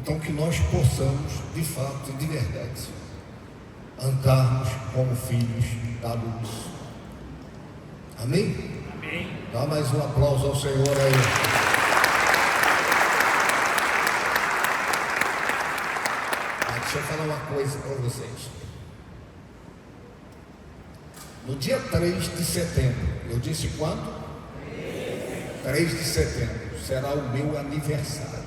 Então que nós possamos, de fato e de verdade, andarmos como filhos da luz. Amém? Amém. Dá mais um aplauso ao Senhor aí. Deixa eu falar uma coisa para vocês. No dia 3 de setembro, eu disse quando? 3 de setembro será o meu aniversário.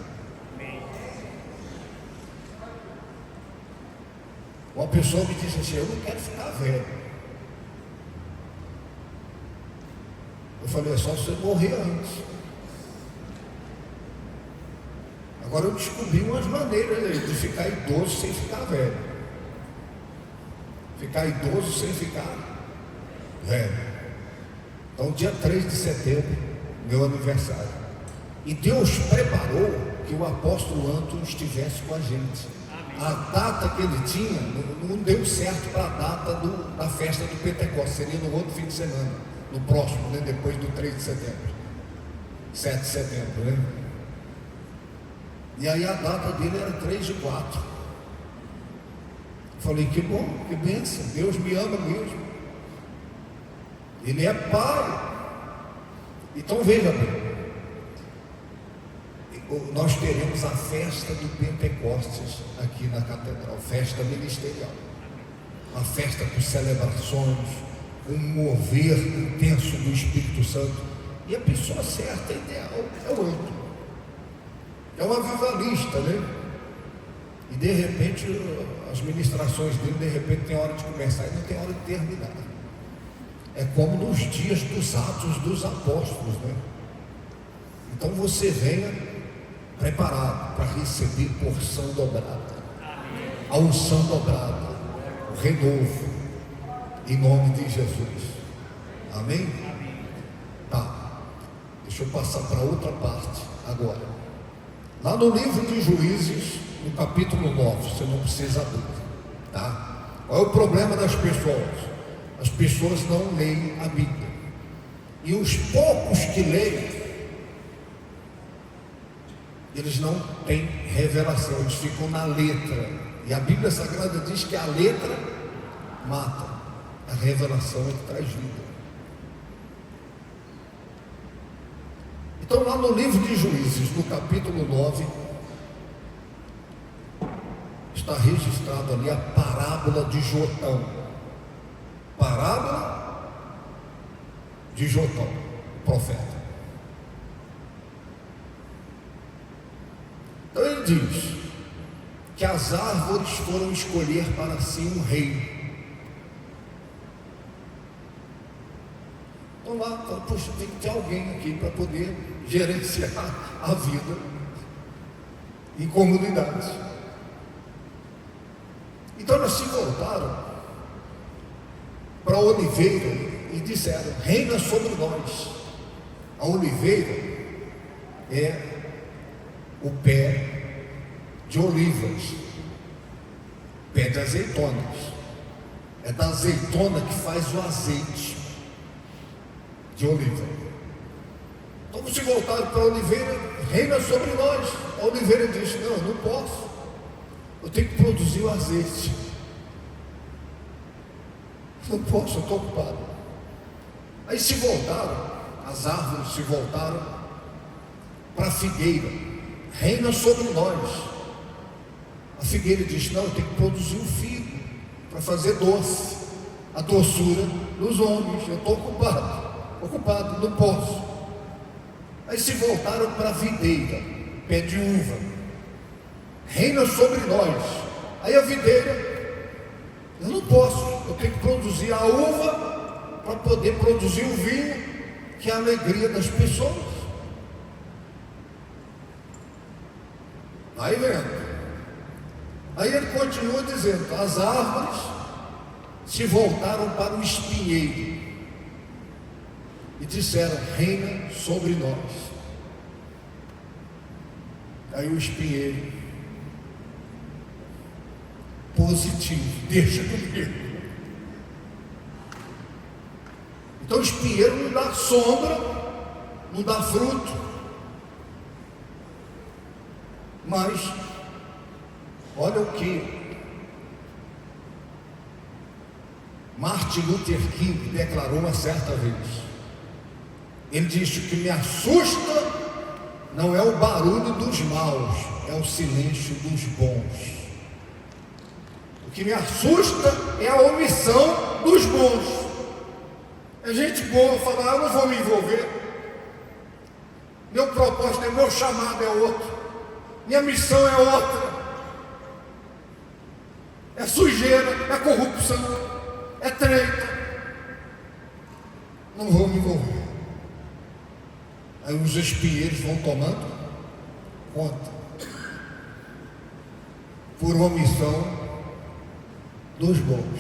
Uma pessoa me disse assim: eu não quero ficar velho. Eu falei: é só você morrer antes. Agora eu descobri umas maneiras de ficar idoso sem ficar velho. Ficar idoso sem ficar velho. Então, dia 3 de setembro, meu aniversário. E Deus preparou que o apóstolo Antônio estivesse com a gente. A data que ele tinha não deu certo para a data da festa do Pentecostes, seria no outro fim de semana, no próximo, né? Depois do 3 de setembro, 7 de setembro, né? E aí a data dele era 3 de 4. Falei: que bom, que bênção, Deus me ama mesmo, Ele é Pai. Então veja bem, nós teremos a festa do Pentecostes aqui na Catedral, festa ministerial, uma festa com celebrações, um mover intenso do Espírito Santo, e a pessoa certa, ideal, é o Antônio, é um avivalista, né? E de repente as ministrações dele, de repente tem hora de começar e não tem hora de terminar. É como nos dias dos Atos dos Apóstolos, né? Então você venha preparado para receber porção dobrada, a unção dobrada, o renovo, em nome de Jesus. Amém? Tá, deixa eu passar para outra parte agora. Lá no livro de Juízes, no capítulo 9, você não precisa abrir, tá? Qual é o problema das pessoas? As pessoas não leem a Bíblia, e os poucos que leem, eles não têm revelação, eles ficam na letra. E a Bíblia Sagrada diz que a letra mata, a revelação é que traz vida. Então, lá no livro de Juízes, no capítulo 9, está registrado ali a parábola de Jotão. Parábola de Jotão, profeta. Então ele diz que as árvores foram escolher para si um rei. Então lá, poxa, tem que ter alguém aqui para poder gerenciar a vida em comunidades. Então elas se voltaram para a oliveira e disseram: reina sobre nós. A oliveira é o pé de olivas, pé de azeitonas. É da azeitona que faz o azeite de oliva. Então se voltaram para a oliveira: reina sobre nós. A oliveira disse: não, eu não posso, eu tenho que produzir o azeite, não posso, eu estou ocupado. Aí se voltaram, as árvores se voltaram para a figueira: reina sobre nós. A figueira diz: não, eu tenho que produzir o figo para fazer doce, a doçura dos homens, eu estou ocupado, não posso. Aí se voltaram para a videira, pé de uva: reina sobre nós. Aí a videira: eu não posso, eu tenho que produzir a uva para poder produzir o vinho, que é a alegria das pessoas. Aí vendo. Aí ele continua dizendo: as árvores se voltaram para o espinheiro e disseram: reina sobre nós. Aí o espinheiro: positivo, deixa comigo. Então o espinheiro não dá sombra, não dá fruto, mas Olha o que Martin Luther King declarou uma certa vez. Ele disse: o que me assusta não é o barulho dos maus, é o silêncio dos bons. O que me assusta é a omissão dos bons. É gente boa falar: eu não vou me envolver, meu propósito é, meu chamado é outro, minha missão é outra. É sujeira, é corrupção, é treta, não vou me envolver. Aí os espinheiros vão tomando conta, por omissão dos bons.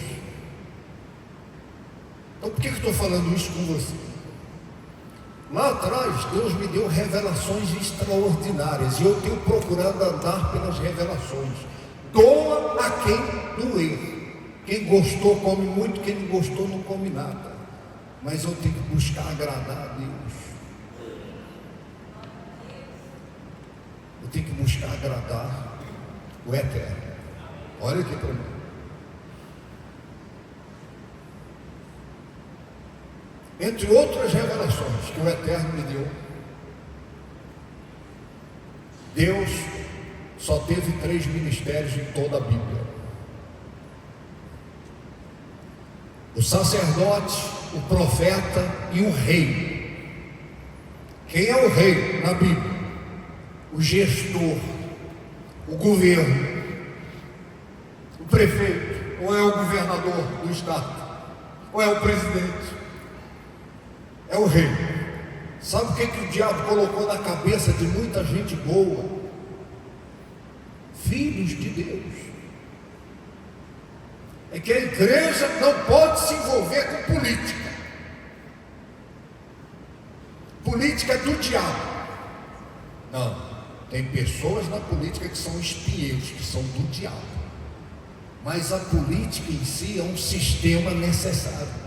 Então por que eu estou falando isso com você? Lá atrás Deus me deu revelações extraordinárias e eu tenho procurado andar pelas revelações. Doa a quem doer. Quem gostou come muito, quem não gostou não come nada. Mas eu tenho que buscar agradar a Deus. Eu tenho que buscar agradar o Eterno. Olha aqui para mim. Entre outras revelações que o Eterno me deu, Deus só teve 3 ministérios em toda a Bíblia: o sacerdote, o profeta e o rei. Quem é o rei na Bíblia? O gestor, o governo, o prefeito, ou é o governador do estado, ou é o presidente. É o rei. Sabe o que o diabo colocou na cabeça de muita gente boa? Filhos de Deus. É que a igreja não pode se envolver com política. Política é do diabo. Não, tem pessoas na política que são espinheiros, que são do diabo. Mas a política em si é um sistema necessário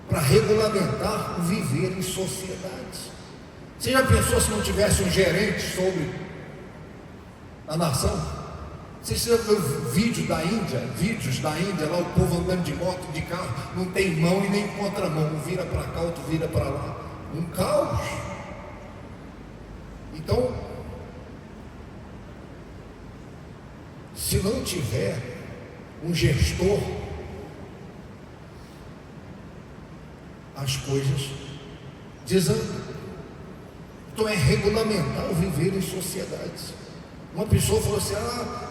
para regulamentar o viver em sociedade. Você já pensou se não tivesse um gerente sobre a nação? Você já viu vídeos da Índia, lá o povo andando de moto, de carro, não tem mão e nem contramão, um vira para cá, outro vira para lá, um caos. Então, se não tiver um gestor, as coisas desandam. Então é regulamentar o viver em sociedade. Uma pessoa falou assim: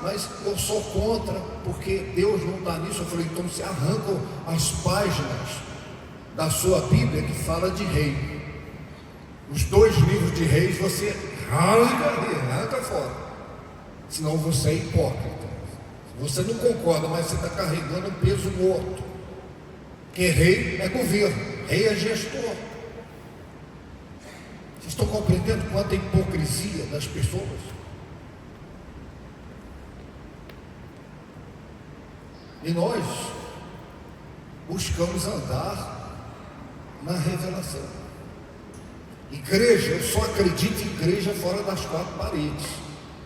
mas eu sou contra, porque Deus não está nisso. Eu falei: então você arranca as páginas da sua Bíblia que fala de rei. Os 2 livros de reis você arranca fora, senão você é hipócrita. Você não concorda, mas você está carregando um peso morto. Porque rei é governo, rei é gestor. Vocês estão compreendendo quanta hipocrisia das pessoas? E nós buscamos andar na revelação. Igreja, eu só acredito em igreja fora das 4 paredes.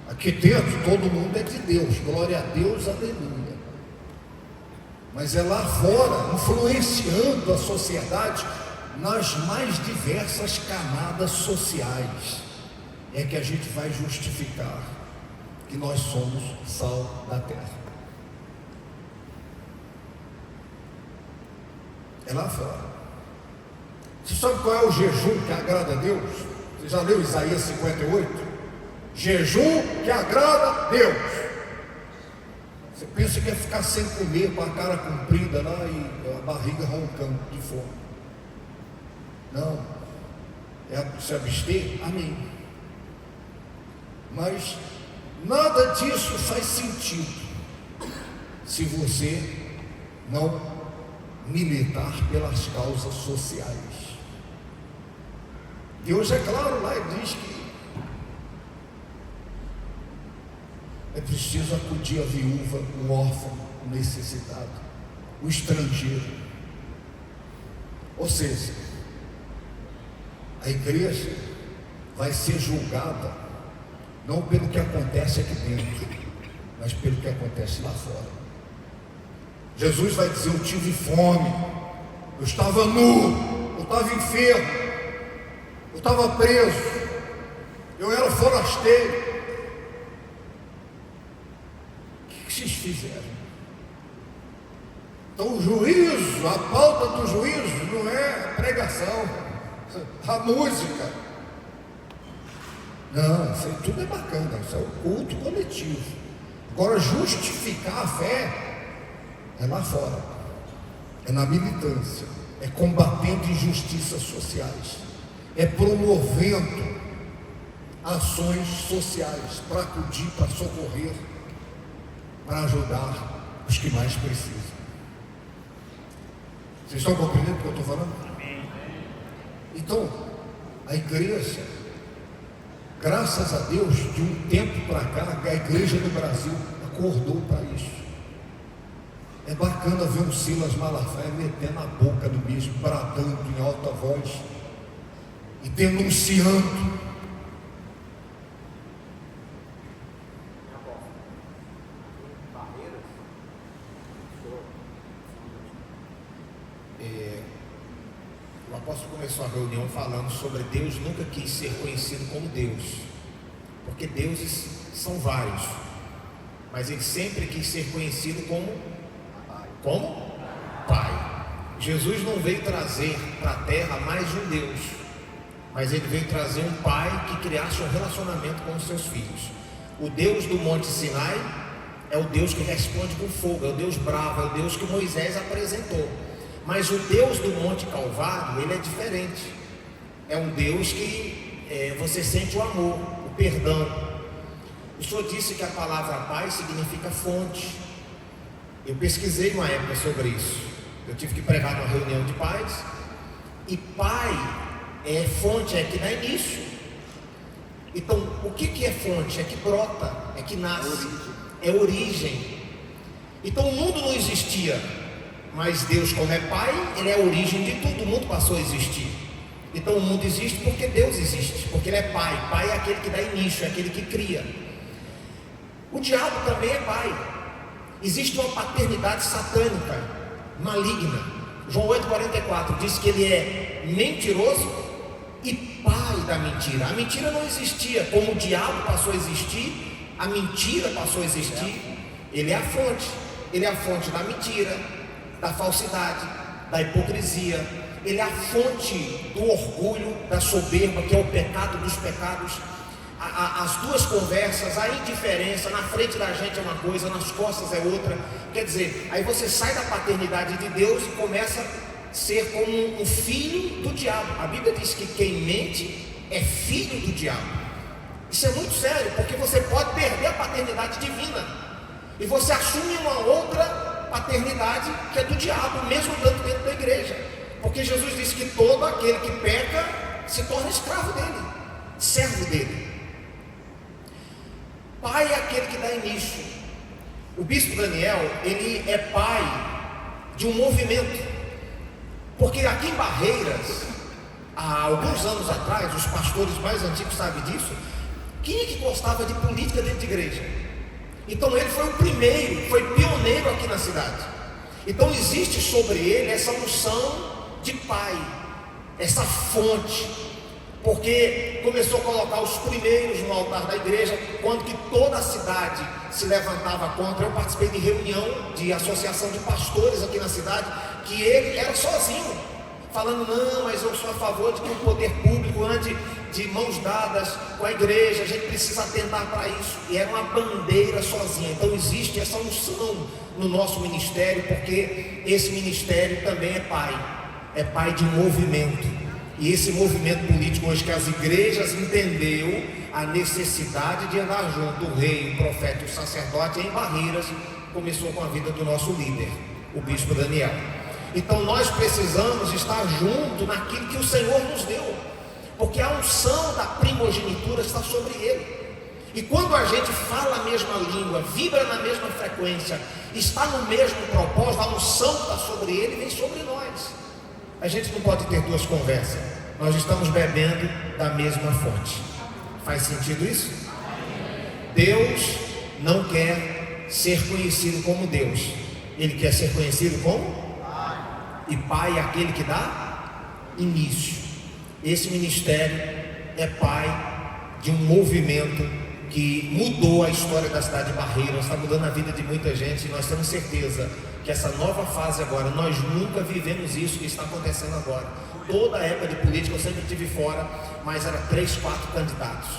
Aqui dentro todo mundo é de Deus, glória a Deus, aleluia. Mas é lá fora, influenciando a sociedade nas mais diversas camadas sociais, é que a gente vai justificar que nós somos sal da terra. É lá fora. Você sabe qual é o jejum que agrada a Deus? Você já leu Isaías 58? Jejum que agrada a Deus. Você pensa que é ficar sem comer, com a cara comprida lá e a barriga roncando de fome. Não. É se abster? Amém. Mas nada disso faz sentido se você não militar pelas causas sociais. Deus é claro lá e diz que é preciso acudir a viúva, o órfão, o necessitado, o estrangeiro. Ou seja, a igreja vai ser julgada não pelo que acontece aqui dentro, mas pelo que acontece lá fora. Jesus vai dizer: eu tive fome, eu estava nu, eu estava enfermo, eu estava preso, eu era forasteiro. O que vocês fizeram? Então o juízo, a pauta do juízo não é a pregação, a música. Não, isso aí tudo é bacana, isso é o culto coletivo. Agora, justificar a fé é lá fora, é na militância, é combatendo injustiças sociais, é promovendo ações sociais para acudir, para socorrer, para ajudar os que mais precisam. Vocês estão compreendendo o que eu estou falando? Então, a igreja, graças a Deus, de um tempo para cá, a igreja no Brasil acordou para isso. É bacana ver um Silas Malafaia metendo a boca no mesmo, bradando em alta voz e denunciando. O apóstolo começou a reunião falando sobre Deus nunca quis ser conhecido como Deus, porque deuses são vários, mas ele sempre quis ser conhecido como Pai. Jesus não veio trazer para a terra mais de um Deus, mas ele veio trazer um Pai que criasse um relacionamento com os seus filhos. O Deus do Monte Sinai é o Deus que responde com fogo, é o Deus bravo, é o Deus que Moisés apresentou. Mas o Deus do Monte Calvário, ele é diferente. É um Deus que você sente o amor, o perdão. O Senhor disse que a palavra Pai significa fonte. Eu pesquisei uma época sobre isso. Eu tive que pregar numa reunião de pais. E Pai é fonte, é que dá início. Então, o que é fonte? É que brota, é que nasce, é origem. Então, o mundo não existia, mas Deus, como é Pai, Ele é a origem de tudo. O mundo passou a existir. Então o mundo existe porque Deus existe, porque Ele é Pai. Pai é aquele que dá início, é aquele que cria. O diabo também é pai. Existe uma paternidade satânica, maligna. João 8,44 diz que ele é mentiroso e pai da mentira. A mentira não existia, como o diabo passou a existir, a mentira passou a existir. Ele é a fonte. Ele é a fonte da mentira, da falsidade, da hipocrisia. Ele é a fonte do orgulho, da soberba, que é o pecado dos pecados. As duas conversas, a indiferença, na frente da gente é uma coisa, nas costas é outra. Quer dizer, aí você sai da paternidade de Deus e começa a ser como um filho do diabo. A Bíblia diz que quem mente é filho do diabo. Isso é muito sério, porque você pode perder a paternidade divina e você assume uma outra paternidade que é do diabo, mesmo estando dentro da igreja. Porque Jesus disse que todo aquele que peca se torna escravo dele, servo dele. Pai é aquele que dá início. O bispo Daniel, ele é pai de um movimento, porque aqui em Barreiras, há alguns anos atrás, os pastores mais antigos sabem disso, quem é que gostava de política dentro de igreja? Então ele foi o primeiro, foi pioneiro aqui na cidade. Então existe sobre ele essa unção de pai, essa fonte, porque começou a colocar os primeiros no altar da igreja, quando que toda a cidade se levantava contra. Eu participei de reunião de associação de pastores aqui na cidade, que ele era sozinho, falando, não, mas eu sou a favor de que o poder público ande de mãos dadas com a igreja, a gente precisa atentar para isso. E era uma bandeira sozinha. Então existe essa unção no nosso ministério, porque esse ministério também é pai de movimento. E esse movimento político hoje, que as igrejas entendeu a necessidade de andar junto, o rei, o profeta e o sacerdote, em Barreiras, começou com a vida do nosso líder, o bispo Daniel. Então nós precisamos estar junto naquilo que o Senhor nos deu, porque a unção da primogenitura está sobre ele. E quando a gente fala a mesma língua, vibra na mesma frequência, está no mesmo propósito, a unção que está sobre ele vem sobre nós. A gente não pode ter duas conversas. Nós estamos bebendo da mesma fonte. Faz sentido isso? Deus não quer ser conhecido como Deus, ele quer ser conhecido como Pai. E Pai é aquele que dá início. Esse ministério é pai de um movimento que mudou a história da cidade de Barreiras, está mudando a vida de muita gente, e nós temos certeza que essa nova fase agora, nós nunca vivemos isso que está acontecendo agora. Toda a época de política eu sempre estive fora, mas era 3, 4 candidatos,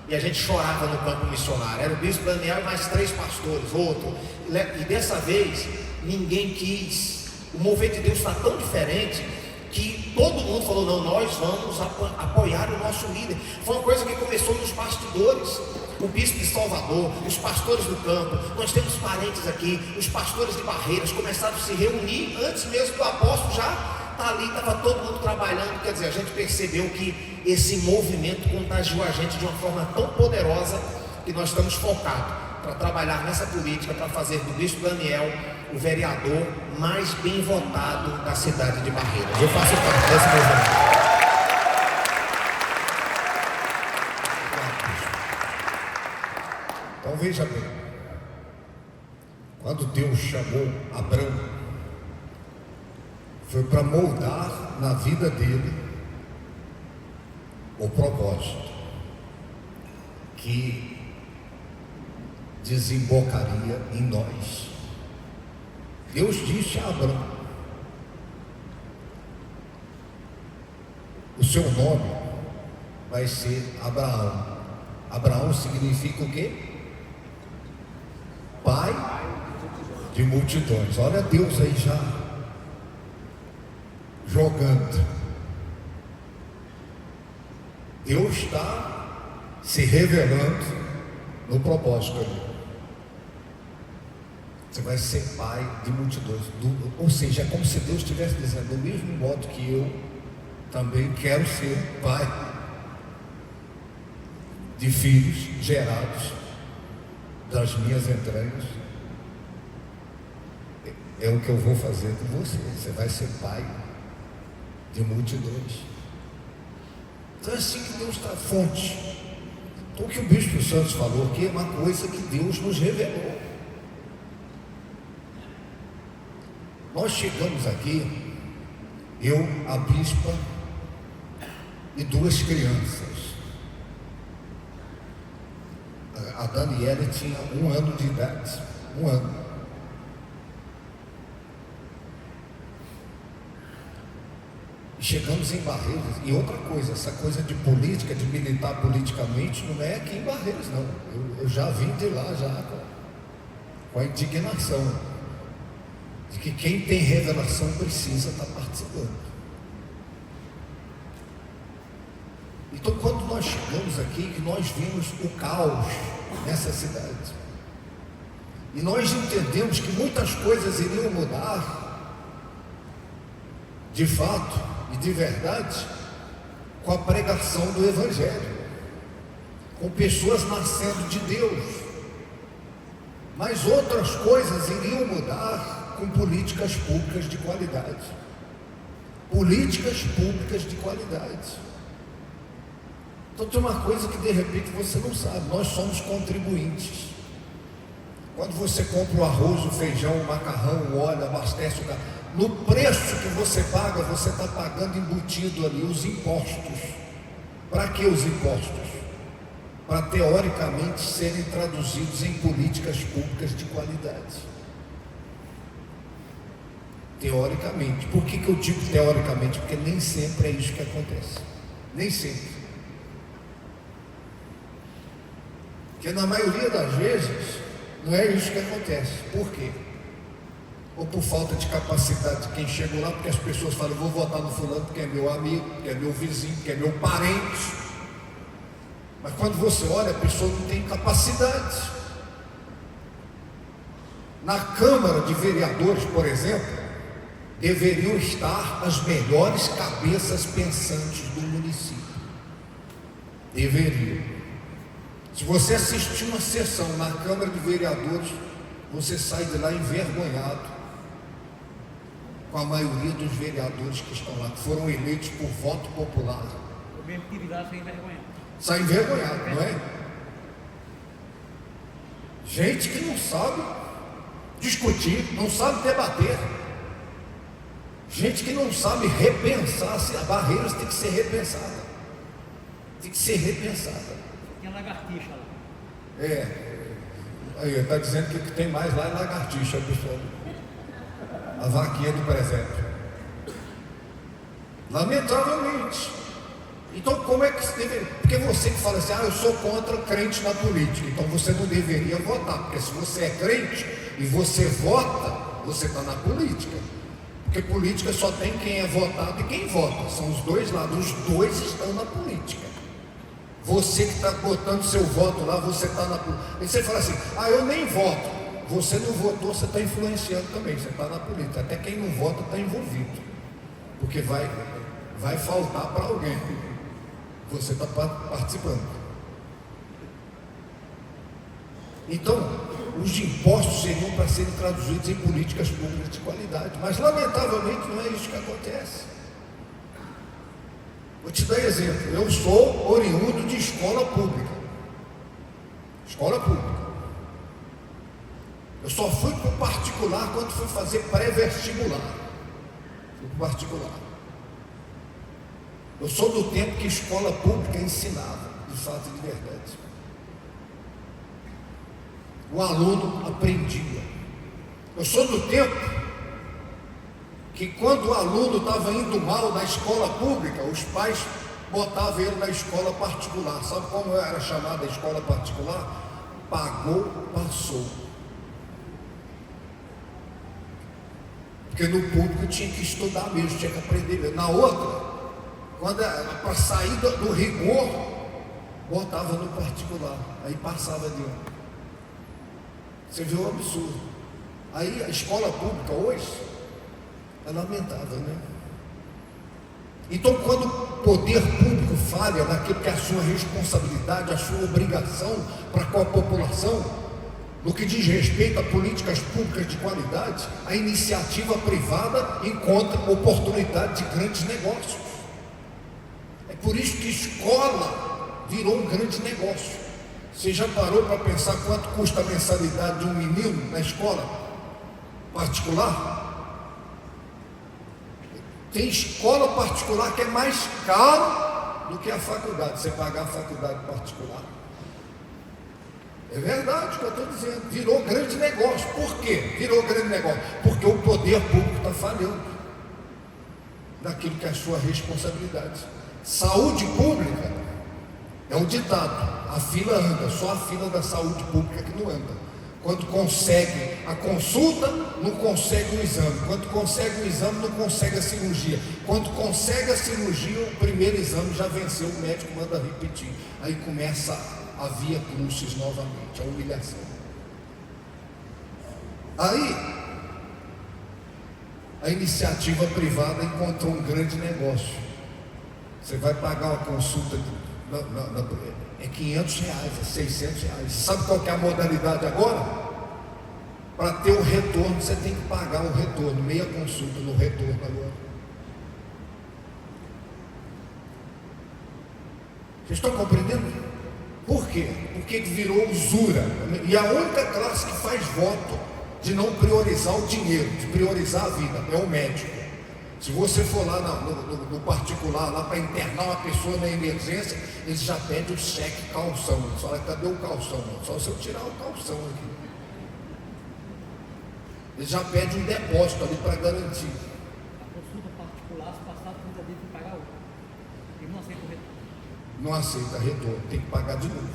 e a gente chorava no campo missionário, era o bispo Daniel e mais 3 pastores, outro, e dessa vez ninguém quis. O movimento de Deus está tão diferente que todo mundo falou: não, nós vamos apoiar o nosso líder. Foi uma coisa que começou nos bastidores. O bispo de Salvador, os pastores do campo, nós temos parentes aqui, os pastores de Barreiras começaram a se reunir antes mesmo do apóstolo já estar ali, estava todo mundo trabalhando. Quer dizer, a gente percebeu que esse movimento contagiou a gente de uma forma tão poderosa que nós estamos focados para trabalhar nessa política, para fazer do bispo Daniel o vereador mais bem votado da cidade de Barreiras. Eu faço parte desse movimento. Então veja bem, quando Deus chamou Abrão, foi para moldar na vida dele o propósito que desembocaria em nós. Deus disse a Abrão: o seu nome vai ser Abraão. Abraão significa o quê? Pai de multidões. Olha Deus aí já jogando. Deus está se revelando no propósito ali. Você vai ser pai de multidões. Ou seja, é como se Deus estivesse dizendo: do mesmo modo que eu também quero ser pai de filhos gerados das minhas entranhas, é o que eu vou fazer com você. Você vai ser pai de multidões. Então é assim que Deus está, fonte. Então o que o Bispo Santos falou aqui é uma coisa que Deus nos revelou. Nós chegamos aqui, eu, a bispa e 2 crianças. A Daniela tinha 1 ano de idade, 1 ano. E chegamos em Barreiras. E outra coisa, essa coisa de política, de militar politicamente, não é aqui em Barreiras, não. Eu já vim de lá, já com a indignação de que quem tem revelação precisa estar participando. Então, quando nós chegamos aqui, que nós vimos o caos nessa cidade, e nós entendemos que muitas coisas iriam mudar, de fato e de verdade, com a pregação do Evangelho, com pessoas nascendo de Deus, mas outras coisas iriam mudar com políticas públicas de qualidade. Políticas públicas de qualidade. Então tem uma coisa que de repente você não sabe: nós somos contribuintes. Quando você compra o arroz, o feijão, o macarrão, o óleo, abastece o carro, no preço que você paga, você está pagando embutido ali os impostos. Para que os impostos? Para teoricamente serem traduzidos em políticas públicas de qualidade. Teoricamente. Por que eu digo teoricamente? Porque nem sempre é isso que acontece. Nem sempre. Porque na maioria das vezes não é isso que acontece. Por quê? Ou por falta de capacidade de quem chegou lá, porque as pessoas falam: eu vou votar no fulano porque é meu amigo, porque é meu vizinho, porque é meu parente. Mas quando você olha, a pessoa não tem capacidade. Na Câmara de Vereadores, por exemplo, deveriam estar as melhores cabeças pensantes do município. Deveriam. Se você assistir uma sessão na Câmara de Vereadores, você sai de lá envergonhado com a maioria dos vereadores que estão lá, que foram eleitos por voto popular. Objetividade sem envergonhado. Sai envergonhado, não é? Gente que não sabe discutir, não sabe debater. Gente que não sabe repensar. As barreiras têm que ser repensadas. Tem que ser repensada. Tem a lagartixa lá. Aí está dizendo que o que tem mais lá é lagartixa, pessoal. A vaquinha do presépio. Lamentavelmente. Então como é que se deve? Porque você que fala assim, eu sou contra crente na política, então você não deveria votar, porque se você é crente e você vota, você está na política. Porque política só tem quem é votado e quem vota. São os dois lados, os dois estão na política. Você que está botando seu voto lá, você está na política. E você fala assim, eu nem voto. Você não votou, você está influenciando também, você está na política. Até quem não vota está envolvido. Porque vai faltar para alguém. Você está participando. Então, os impostos seriam para serem traduzidos em políticas públicas de qualidade. Mas, lamentavelmente, não é isso que acontece. Vou te dar exemplo. Eu sou oriundo de escola pública. Escola pública. Eu só fui para o particular quando fui fazer pré-vestibular. Fui para o particular. Eu sou do tempo que escola pública ensinava, de fato e de verdade. O aluno aprendia. Eu sou do tempo que quando o aluno estava indo mal na escola pública, os pais botavam ele na escola particular. Sabe como era chamada a escola particular? Pagou, passou. Porque no público tinha que estudar mesmo, tinha que aprender mesmo. Na outra, quando era para sair do rigor, botava no particular, aí passava de ano. Você viu o absurdo. Aí a escola pública hoje é lamentável, né? Então, quando o poder público falha naquilo que é a sua responsabilidade, a sua obrigação para com a população, no que diz respeito a políticas públicas de qualidade, a iniciativa privada encontra oportunidade de grandes negócios. É por isso que escola virou um grande negócio. Você já parou para pensar quanto custa a mensalidade de um menino na escola particular? Tem escola particular que é mais caro do que a faculdade, você pagar a faculdade particular. É verdade o que eu estou dizendo, virou grande negócio. Por quê? Virou grande negócio porque o poder público está falhando naquilo que é a sua responsabilidade. Saúde pública é um ditado, a fila anda, só a fila da saúde pública que não anda. Quando consegue a consulta, não consegue o exame. Quando consegue o exame, não consegue a cirurgia. Quando consegue a cirurgia, o primeiro exame já venceu, o médico manda repetir. Aí começa a via crucis novamente, a humilhação. Aí, a iniciativa privada encontrou um grande negócio. Você vai pagar uma consulta é R$500, é R$600. Sabe qual que é a modalidade agora? Para ter o retorno, você tem que pagar o retorno, meia consulta no retorno agora. Vocês estão compreendendo? Por quê? Porque virou usura. E a única classe que faz voto de não priorizar o dinheiro, de priorizar a vida, é o médico. Se você for lá no particular, lá para internar uma pessoa na emergência, eles já pedem o cheque calção. Eles falam, cadê o calção? Só se eu tirar o calção aqui. Eles já pedem um depósito ali para garantir. A consulta particular, se passar 30 dias, tem que pagar outra. Ele não aceita o retorno. Não aceita retorno, tem que pagar de novo.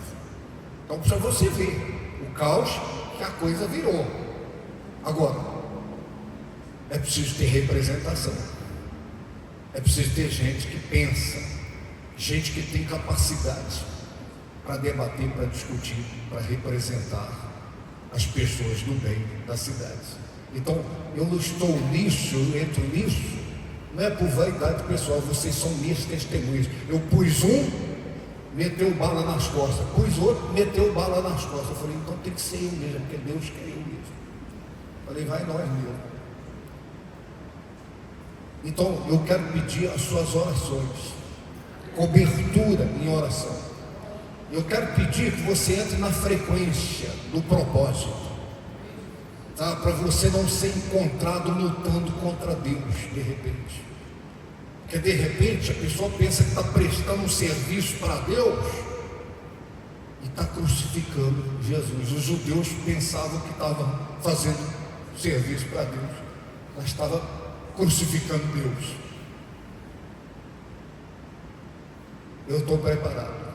Então, para você ver o caos que a coisa virou. Agora, é preciso ter representação. É preciso ter gente que pensa, gente que tem capacidade para debater, para discutir, para representar as pessoas do bem da cidade. Então, eu não estou nisso, eu entro nisso, não é por vaidade pessoal, vocês são minhas testemunhas. Eu pus um, meteu bala nas costas, pus outro, meteu bala nas costas. Eu falei, então tem que ser eu mesmo, porque Deus quer eu mesmo. Eu falei, vai nós mesmo. Então, eu quero pedir as suas orações, cobertura em oração. Eu quero pedir que você entre na frequência do propósito, tá? Para você não ser encontrado lutando contra Deus de repente. Porque de repente a pessoa pensa que está prestando um serviço para Deus e está crucificando Jesus. Os judeus pensavam que estavam fazendo serviço para Deus, mas estava crucificando Deus. Eu estou preparado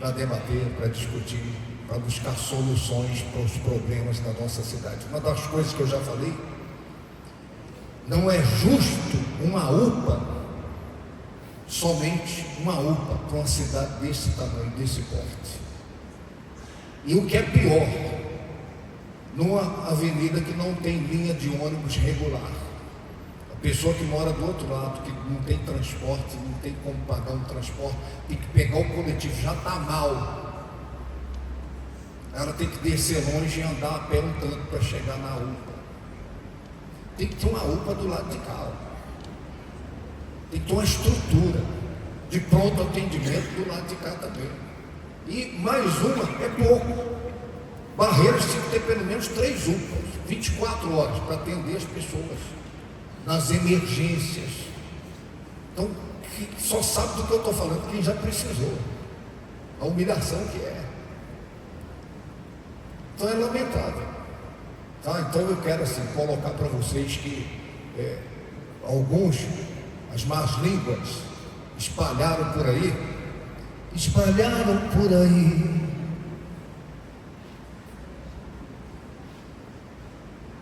para debater, para discutir, para buscar soluções para os problemas da nossa cidade. Uma das coisas que eu já falei, não é justo uma UPA, somente uma UPA, para uma cidade desse tamanho, desse porte. E o que é pior, numa avenida que não tem linha de ônibus regular. A pessoa que mora do outro lado, que não tem transporte, não tem como pagar um transporte, tem que pegar o coletivo, já está mal. Ela tem que descer longe e andar a pé um tanto para chegar na UPA. Tem que ter uma UPA do lado de cá. Tem que ter uma estrutura de pronto atendimento do lado de cá também. E mais uma é pouco. Barreiras tem que ter pelo menos 3 UPAs, 24 horas para atender as pessoas nas emergências. Então, só sabe do que eu estou falando quem já precisou. A humilhação que é. Então é lamentável. Tá? Então eu quero assim colocar para vocês que alguns, as más línguas, espalharam por aí.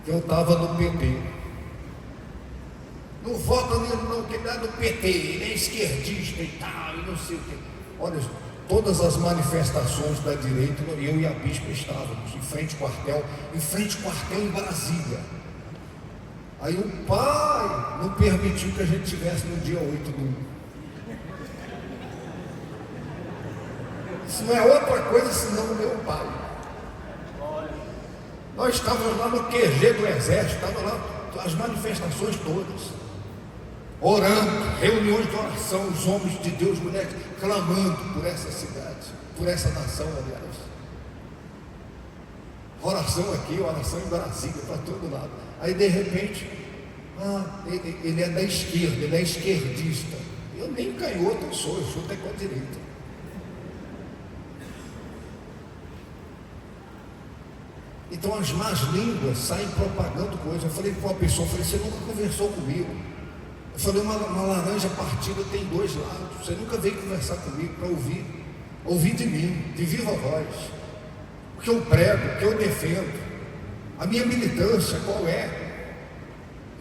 Eu estava no PT. Não vota nele não, que ele é do PT, ele é esquerdista e tal, e não sei o quê. Olha, todas as manifestações da direita, eu e a bispa estávamos em frente ao quartel em Brasília. Aí o pai não permitiu que a gente estivesse no dia 8 do 1. Isso não é outra coisa senão o meu pai. Nós estávamos lá no QG do Exército, estavam lá as manifestações todas, orando, reuniões de oração, os homens de Deus, mulheres, clamando por essa cidade, por essa nação, aliás. Oração aqui, oração em Brasília, para todo lado. Aí de repente, ele é da esquerda, ele é esquerdista. Eu nem canhoto eu sou até com a direita. Então as más línguas saem propagando coisas. Eu falei para uma pessoa, você nunca conversou comigo. Eu falei, uma laranja partida tem 2 lados. Você nunca veio conversar comigo para ouvir de mim, de viva voz. O que eu prego, o que eu defendo, a minha militância qual é.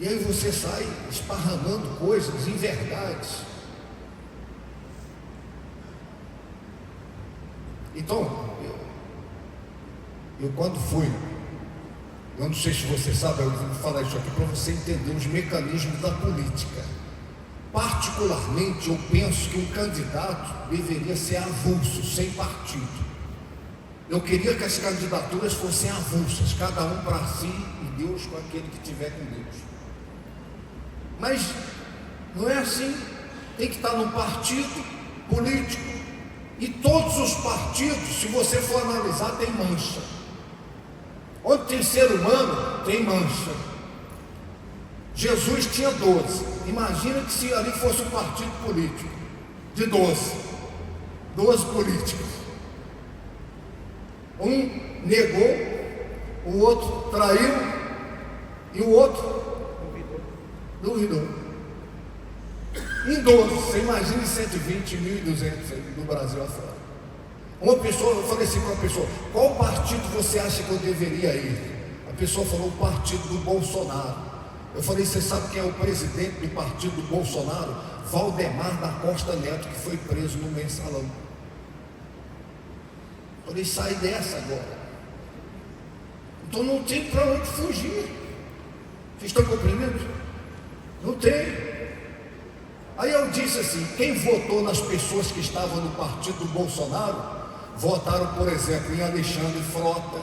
E aí você sai esparramando coisas, inverdades. Então, eu quando fui, eu não sei se você sabe, eu vou falar isso aqui para você entender os mecanismos da política. Particularmente, eu penso que um candidato deveria ser avulso, sem partido. Eu queria que as candidaturas fossem avulsas, cada um para si e Deus com aquele que tiver com Deus. Mas não é assim. Tem que estar num partido político. E todos os partidos, se você for analisar, tem mancha. Onde tem ser humano, tem mancha. Jesus tinha 12. Imagina que se ali fosse um partido político de 12 políticos. Um negou, o outro traiu e o outro duvidou. Em 12, você imagina 120, 1.200 do Brasil afora. Uma pessoa, eu falei assim para uma pessoa, qual partido você acha que eu deveria ir? A pessoa falou, o partido do Bolsonaro. Eu falei, você sabe quem é o presidente do partido do Bolsonaro? Valdemar da Costa Neto, que foi preso no Mensalão. Eu falei, sai dessa agora. Então não tem para onde fugir. Vocês estão compreendendo? Não tem. Aí eu disse assim, quem votou nas pessoas que estavam no partido do Bolsonaro, votaram, por exemplo, em Alexandre Frota.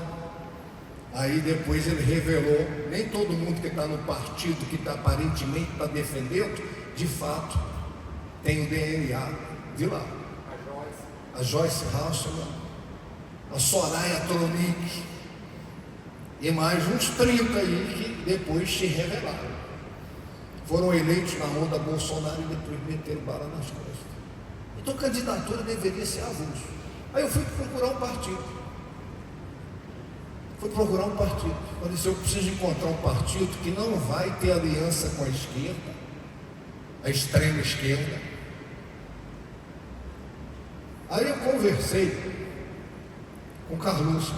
Aí depois ele revelou, nem todo mundo que está no partido, que aparentemente está defendendo, de fato, tem o DNA de lá. a Joyce Hasselman, a Soraya Tronic e mais uns 30 aí que depois se revelaram. Foram eleitos na onda Bolsonaro e depois meteram bala nas costas. Então candidatura deveria ser avulso. Aí eu fui procurar um partido. Falei assim, eu preciso encontrar um partido que não vai ter aliança com a esquerda, a extrema esquerda. Aí eu conversei com o Carluxo.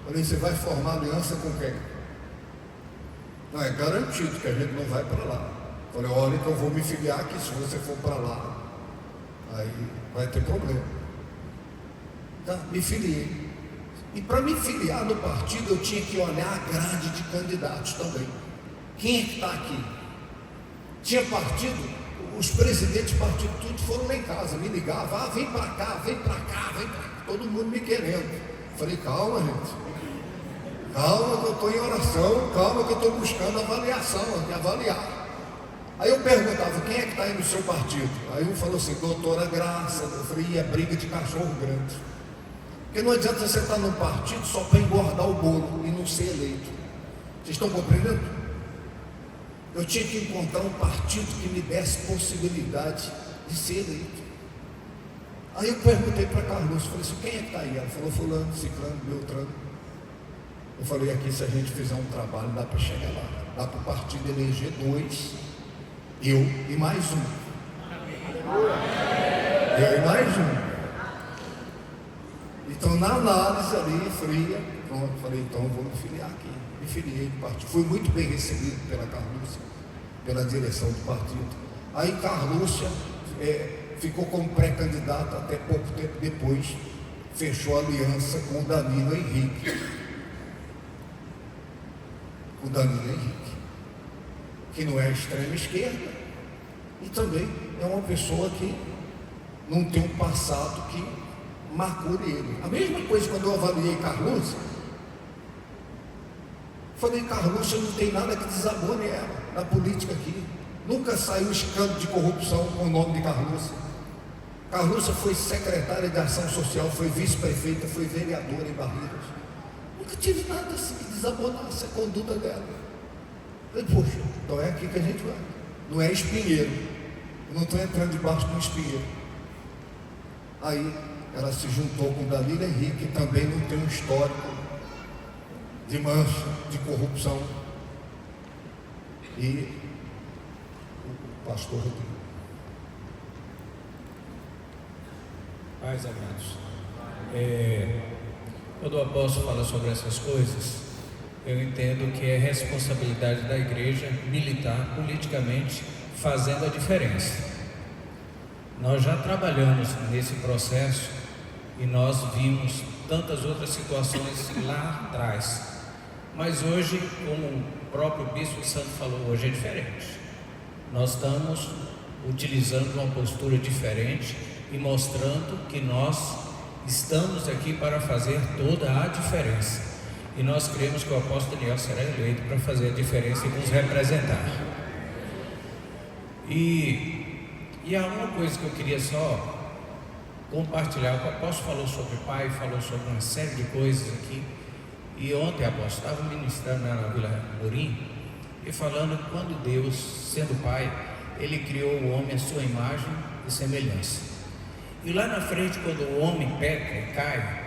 Falei, você vai formar aliança com quem? Não, é garantido que a gente não vai para lá. Falei, olha, então eu vou me filiar aqui, se você for para lá, aí vai ter problema. Tá, me filiei. E para me filiar no partido, eu tinha que olhar a grade de candidatos também. Quem é que está aqui? Tinha partido, os presidentes de partido, tudo foram lá em casa, me ligavam, vem para cá, vem para cá, vem para cá, todo mundo me querendo. Falei, calma, gente, calma que eu estou em oração, calma que eu estou buscando avaliação, avaliar. Aí eu perguntava, quem é que está aí no seu partido? Aí um falou assim, doutora Graça. Eu falei, é briga de cachorro grande. Porque não adianta você estar num partido só para engordar o bolo e não ser eleito. Vocês estão compreendendo? Eu tinha que encontrar um partido que me desse possibilidade de ser eleito. Aí eu perguntei para Carlos, falei assim, quem é que está aí? Ela falou, fulano, ciclano, beltrano. Eu falei, aqui se a gente fizer um trabalho, dá para chegar lá. Dá para o partido eleger 2, eu e mais um. Eu e mais um. Então, na análise ali, fria, pronto, falei, então eu vou me filiar aqui. Me filiei do partido. Fui muito bem recebido pela Carlúcia, pela direção do partido. Aí Carlúcia ficou como pré-candidato até pouco tempo depois, fechou aliança com o Danilo Henrique. O Danilo Henrique, que não é extrema esquerda, e também é uma pessoa que não tem um passado que marcou ele. A mesma coisa quando eu avaliei Carlúcia, falei, Carlúcia não tem nada que desabone ela na política aqui. Nunca saiu escândalo de corrupção com o nome de Carlúcia. Carlúcia foi secretária de Ação Social, foi vice-prefeita, foi vereadora em Barreiras. Nunca tive nada assim que desabonasse a conduta dela. Falei, poxa, então é aqui que a gente vai. Não é espinheiro. Eu não estou entrando debaixo de um espinheiro. Aí ela se juntou com Danilo Henrique, que também não tem um histórico de mancha, de corrupção. E o pastor Rodrigo. Pais amados, quando o apóstolo fala sobre essas coisas, eu entendo que é responsabilidade da igreja militar politicamente fazendo a diferença. Nós já trabalhamos nesse processo e nós vimos tantas outras situações lá atrás, mas hoje, como o próprio Bispo Santo falou, hoje é diferente. Nós estamos utilizando uma postura diferente e mostrando que nós estamos aqui para fazer toda a diferença, e nós cremos que o apóstolo Daniel será eleito para fazer a diferença e nos representar. E há uma coisa que eu queria só compartilhar. O apóstolo falou sobre o Pai, falou sobre uma série de coisas aqui, e ontem, apóstolo, estava ministrando na Vila Morim e falando que quando Deus, sendo Pai, Ele criou o homem à sua imagem e semelhança. E lá na frente, quando o homem peca e cai,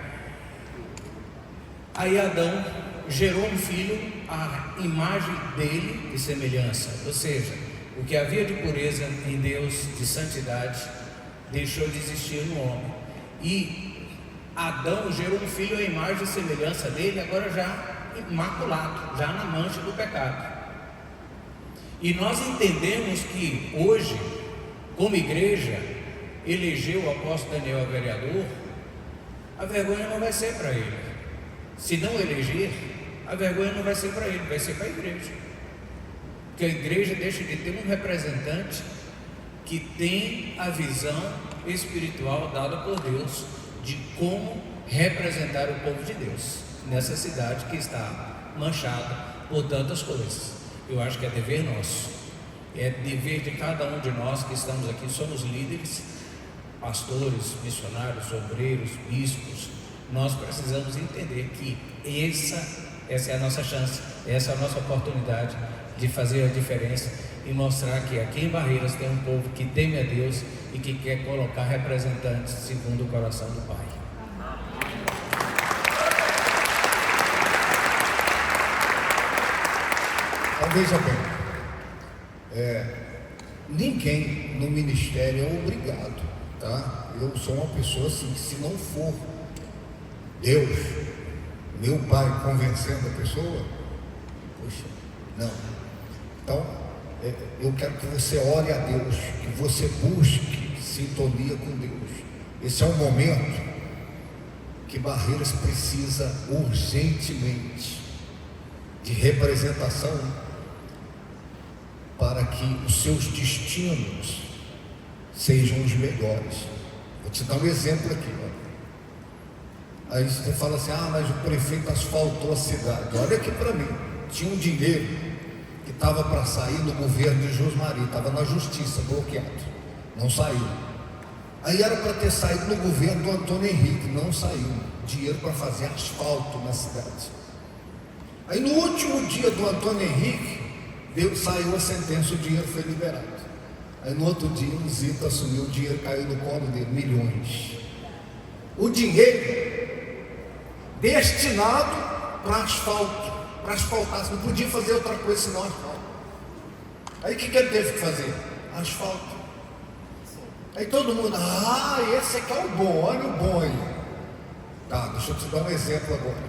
aí Adão gerou um filho à imagem dele e semelhança, ou seja, o que havia de pureza em Deus, de santidade, deixou de existir no homem. E Adão gerou um filho à imagem e semelhança dele, agora já imaculado, já na mancha do pecado. E nós entendemos que hoje, como igreja, elegeu o apóstolo Daniel vereador, a vergonha não vai ser para ele. Se não eleger, a vergonha não vai ser para ele, vai ser para a igreja. Porque a igreja deixa de ter um representante que tem a visão espiritual dada por Deus de como representar o povo de Deus nessa cidade que está manchada por tantas coisas. Eu acho que é dever nosso, é dever de cada um de nós que estamos aqui, somos líderes, pastores, missionários, obreiros, bispos, nós precisamos entender que essa é a nossa chance, essa é a nossa oportunidade de fazer a diferença e mostrar que aqui em Barreiras tem um povo que teme a Deus e que quer colocar representantes segundo o coração do Pai. Então veja bem, ninguém no ministério é obrigado, tá? Eu sou uma pessoa assim, que se não for Deus, meu Pai convencendo a pessoa, poxa, não. Então, eu quero que você ore a Deus, que você busque sintonia com Deus. Esse é um momento que Barreiras precisa urgentemente de representação para que os seus destinos sejam os melhores. Vou te dar um exemplo aqui, ó. Aí você fala assim, mas o prefeito asfaltou a cidade. Olha aqui para mim, tinha um dinheiro que estava para sair no governo de Josmari, estava na justiça, bloqueado, não saiu. Aí era para ter saído no governo do Antônio Henrique, não saiu. Dinheiro para fazer asfalto na cidade. Aí no último dia do Antônio Henrique, saiu a sentença, o dinheiro foi liberado. Aí no outro dia o Zito assumiu, o dinheiro caiu no colo dele, milhões. O dinheiro destinado para asfalto, para asfaltar, não podia fazer outra coisa senão asfalto. Aí o que ele teve que fazer? Asfalto. Aí todo mundo, esse aqui é o bom, olha o bom aí. Tá, deixa eu te dar um exemplo agora.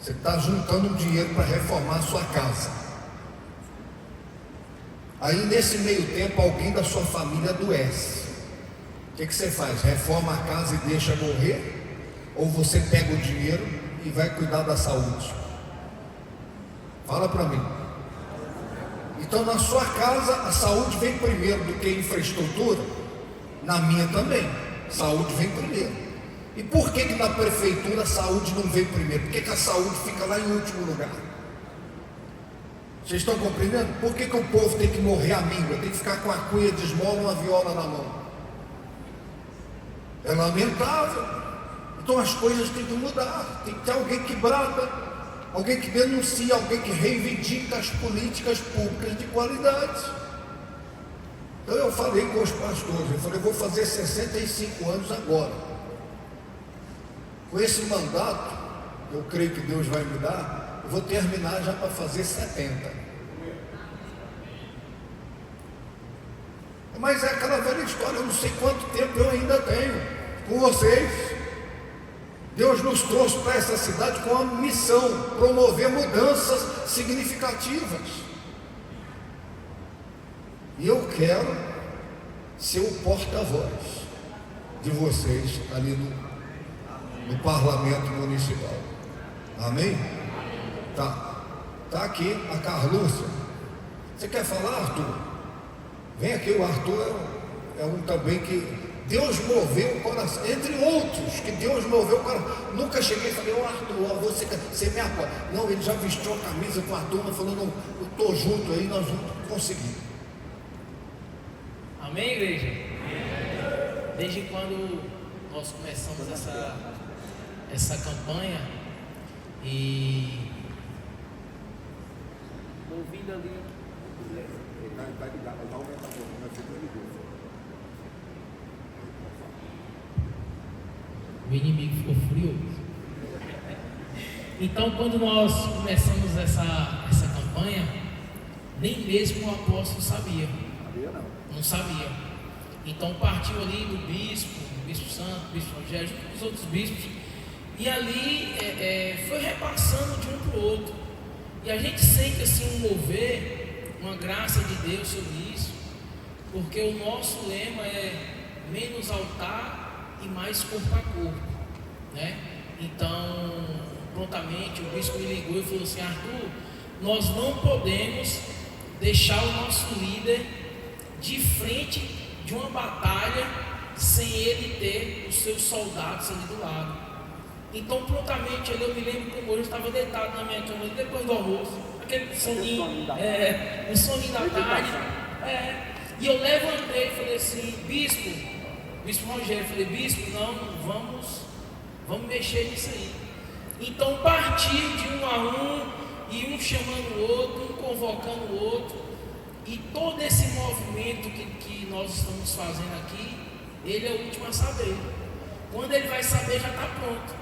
Você está juntando dinheiro para reformar a sua casa. Aí nesse meio tempo alguém da sua família adoece. O que você faz? Reforma a casa e deixa morrer? Ou você pega o dinheiro e vai cuidar da saúde? Fala para mim. Então na sua casa a saúde vem primeiro do que a infraestrutura? Na minha também, saúde vem primeiro. E por que na prefeitura a saúde não vem primeiro? Por que a saúde fica lá em último lugar? Vocês estão compreendendo? Por que o povo tem que morrer à míngua? Tem que ficar com a cuia de esmola e uma viola na mão? É lamentável. Então as coisas têm que mudar. Tem que ter alguém que brada, alguém que denuncia, alguém que reivindica as políticas públicas de qualidade. Então eu falei com os pastores, eu falei, vou fazer 65 anos agora. Com esse mandato, eu creio que Deus vai me dar, eu vou terminar já para fazer 70. Mas é aquela velha história, eu não sei quanto tempo eu ainda tenho com vocês. Deus nos trouxe para essa cidade com a missão, promover mudanças significativas. E eu quero ser o porta-voz de vocês ali no parlamento municipal. Amém? Tá aqui a Carlúcia. Você quer falar, Arthur? Vem aqui, o Arthur é um também que Deus moveu o coração, entre outros, que Deus moveu o coração. Nunca cheguei e falei, Arthur, você me apoia. Não, ele já vestiu a camisa com a turma, falou, não, eu estou junto aí, nós vamos conseguir. Amém, igreja? Desde quando nós começamos essa campanha e ouvindo ali. Vai ligar, vai aumentar um pouco, vai ser o inimigo ficou furioso. Então, quando nós começamos essa campanha, nem mesmo o apóstolo sabia. Não sabia. Então partiu ali do bispo santo, bispo Rogério, junto com os outros bispos, e ali foi repassando de um para o outro. E a gente sente assim um mover, uma graça de Deus sobre isso, porque o nosso lema é menos altar e mais corpo a corpo, né? Então, prontamente o bispo me ligou e falou assim: Arthur, nós não podemos deixar o nosso líder de frente de uma batalha sem ele ter os seus soldados ali do lado. Então, prontamente, eu me lembro como hoje eu estava deitado na minha cama depois do almoço, aquele soninho, um soninho da tarde, e eu levantei e falei assim: bispo, bispo Rogério, eu falei, bispo, não, vamos mexer nisso aí. Então partir de um a um, e um chamando o outro, um convocando o outro, e todo esse movimento que nós estamos fazendo aqui, ele é o último a saber. Quando ele vai saber, já está pronto.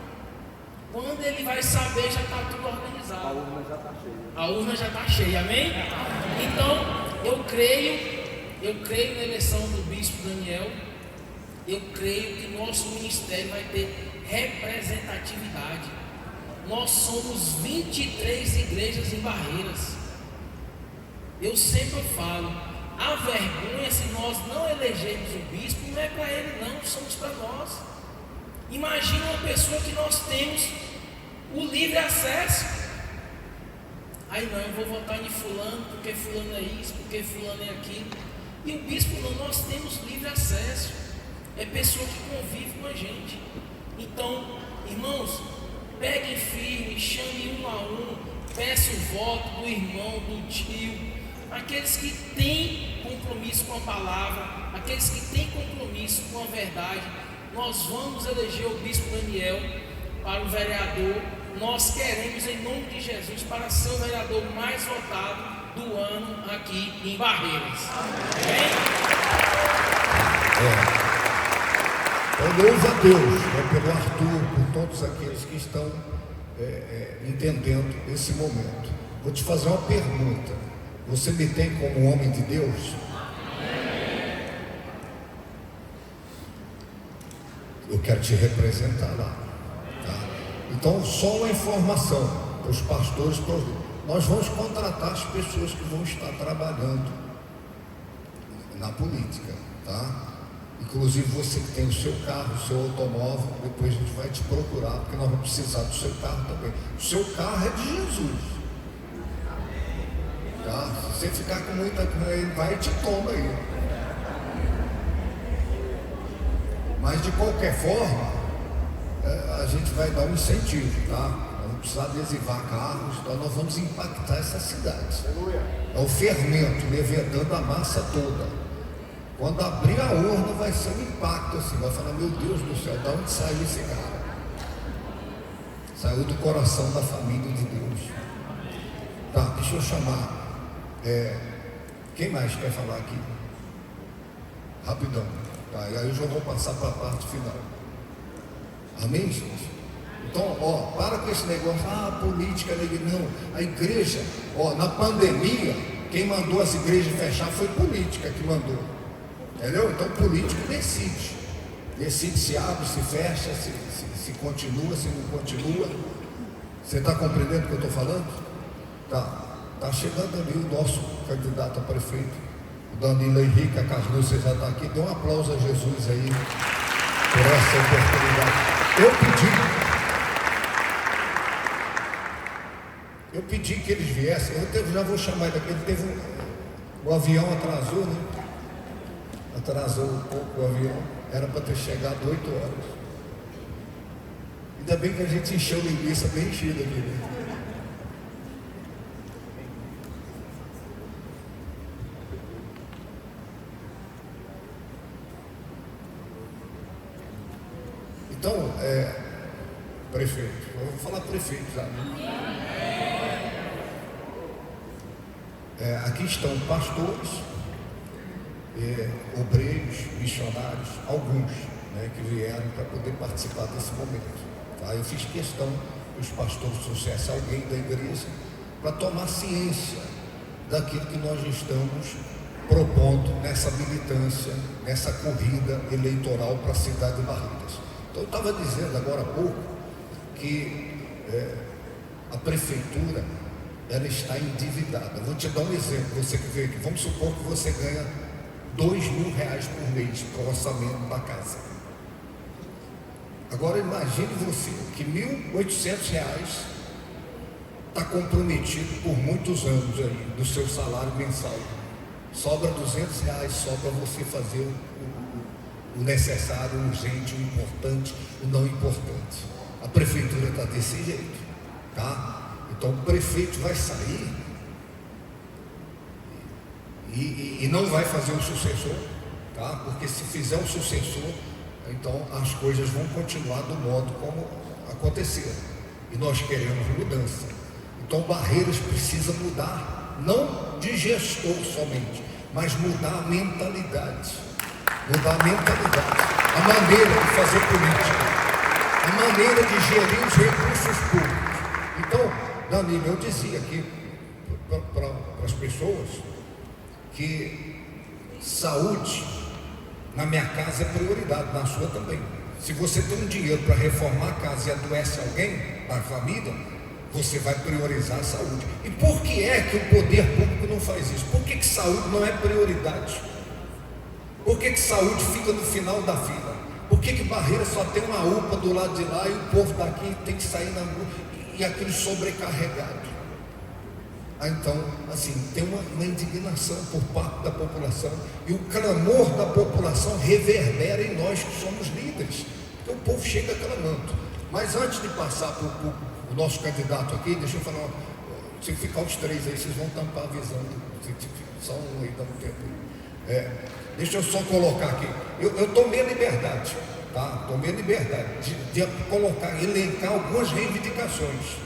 Quando ele vai saber, já está tudo organizado. A urna já está cheia. A urna já está cheia, amém? Então, eu creio na eleição do bispo Daniel. Eu creio que nosso ministério vai ter representatividade. Nós somos 23 igrejas em Barreiras. Eu sempre falo, a vergonha se nós não elegermos o bispo, não é para ele não, somos para nós. Imagina uma pessoa que nós temos o livre acesso. Aí não, eu vou votar em fulano, porque fulano é isso, porque fulano é aquilo. E o bispo não, nós temos livre acesso. É pessoa que convive com a gente. Então, irmãos, peguem firme, chame um a um, peça o voto do irmão, do tio, aqueles que têm compromisso com a palavra, aqueles que têm compromisso com a verdade. Nós vamos eleger o bispo Daniel para o vereador. Nós queremos, em nome de Jesus, para ser o vereador mais votado do ano aqui em Barreiras. Eu louvo a Deus, pelo Arthur, por todos aqueles que estão entendendo esse momento. Vou te fazer uma pergunta. Você me tem como homem de Deus? Eu quero te representar lá, tá? Então, só uma informação para os pastores, nós vamos contratar as pessoas que vão estar trabalhando na política, tá? Inclusive você que tem o seu carro, o seu automóvel, depois a gente vai te procurar, porque nós vamos precisar do seu carro também. O seu carro é de Jesus, tá? Se você ficar com muita, ele vai e te toma aí. Mas de qualquer forma, a gente vai dar um incentivo, tá? Nós vamos precisar adesivar carros, então nós vamos impactar essa cidade. É o fermento levedando a massa toda. Quando abrir a urna vai ser um impacto assim, vai falar, meu Deus do céu, de onde saiu esse cara? Saiu do coração da família de Deus. Tá, deixa eu chamar. Quem mais quer falar aqui? Rapidão. Tá, e aí eu já vou passar para a parte final. Amém, gente? Então, para com esse negócio, política, não. A igreja, na pandemia, quem mandou as igrejas fechar foi política que mandou. Entendeu? Então, político decide. Decide se abre, se fecha, se continua, se não continua. Você está compreendendo o que eu estou falando? Tá chegando ali o nosso candidato a prefeito, o Danilo Henrique, a Carlos, você já está aqui. Dê um aplauso a Jesus aí por essa oportunidade. Eu pedi que eles viessem. Já vou chamar ele aqui. O avião atrasou, né? Atrasou um pouco o avião. Era para ter chegado 8 horas. Ainda bem que a gente encheu linguiça bem enchida aqui, né? Então, prefeito, eu vou falar prefeito já, né? Aqui estão pastores, obreiros, missionários, alguns, né, que vieram para poder participar desse momento. Tá? Eu fiz questão que os pastores trouxessem alguém da igreja para tomar ciência daquilo que nós estamos propondo nessa militância, nessa corrida eleitoral para a cidade de Barreiras. Então, eu estava dizendo agora há pouco que a prefeitura ela está endividada. Vou te dar um exemplo, você que veio aqui. Vamos supor que você ganha R$2.000 por mês para o orçamento da casa. Agora imagine você que R$1.800 está comprometido por muitos anos aí do seu salário mensal. Sobra R$200 só para você fazer o necessário, o urgente, o importante, o não importante. A prefeitura está desse jeito, tá? Então o prefeito vai sair e não vai fazer um sucessor, tá? Porque se fizer um sucessor, Então as coisas vão continuar do modo como aconteceram. E nós queremos mudança. Então Barreiras precisa mudar, não de gestor somente, mas mudar a mentalidade. Mudar a mentalidade, a maneira de fazer política, a maneira de gerir os recursos públicos. Então, Danilo, eu dizia aqui para as pessoas que saúde na minha casa é prioridade, na sua também. Se você tem um dinheiro para reformar a casa e adoece alguém da família, você vai priorizar a saúde. E por que é que o poder público não faz isso? Por que saúde não é prioridade? Por que saúde fica no final da fila? Por que Barreiras só tem uma UPA do lado de lá e o povo daqui tem que sair na rua e aquilo sobrecarregado? Então, assim, tem uma indignação por parte da população, e o clamor da população reverbera em nós que somos líderes, porque o povo chega clamando. Mas antes de passar para o nosso candidato aqui, deixa eu falar, se ficar os três aí, vocês vão tampar a visão, só um aí, dá um tempo. Deixa eu só colocar aqui, eu tomei a liberdade, tá? Tomei a liberdade de colocar, elencar algumas reivindicações.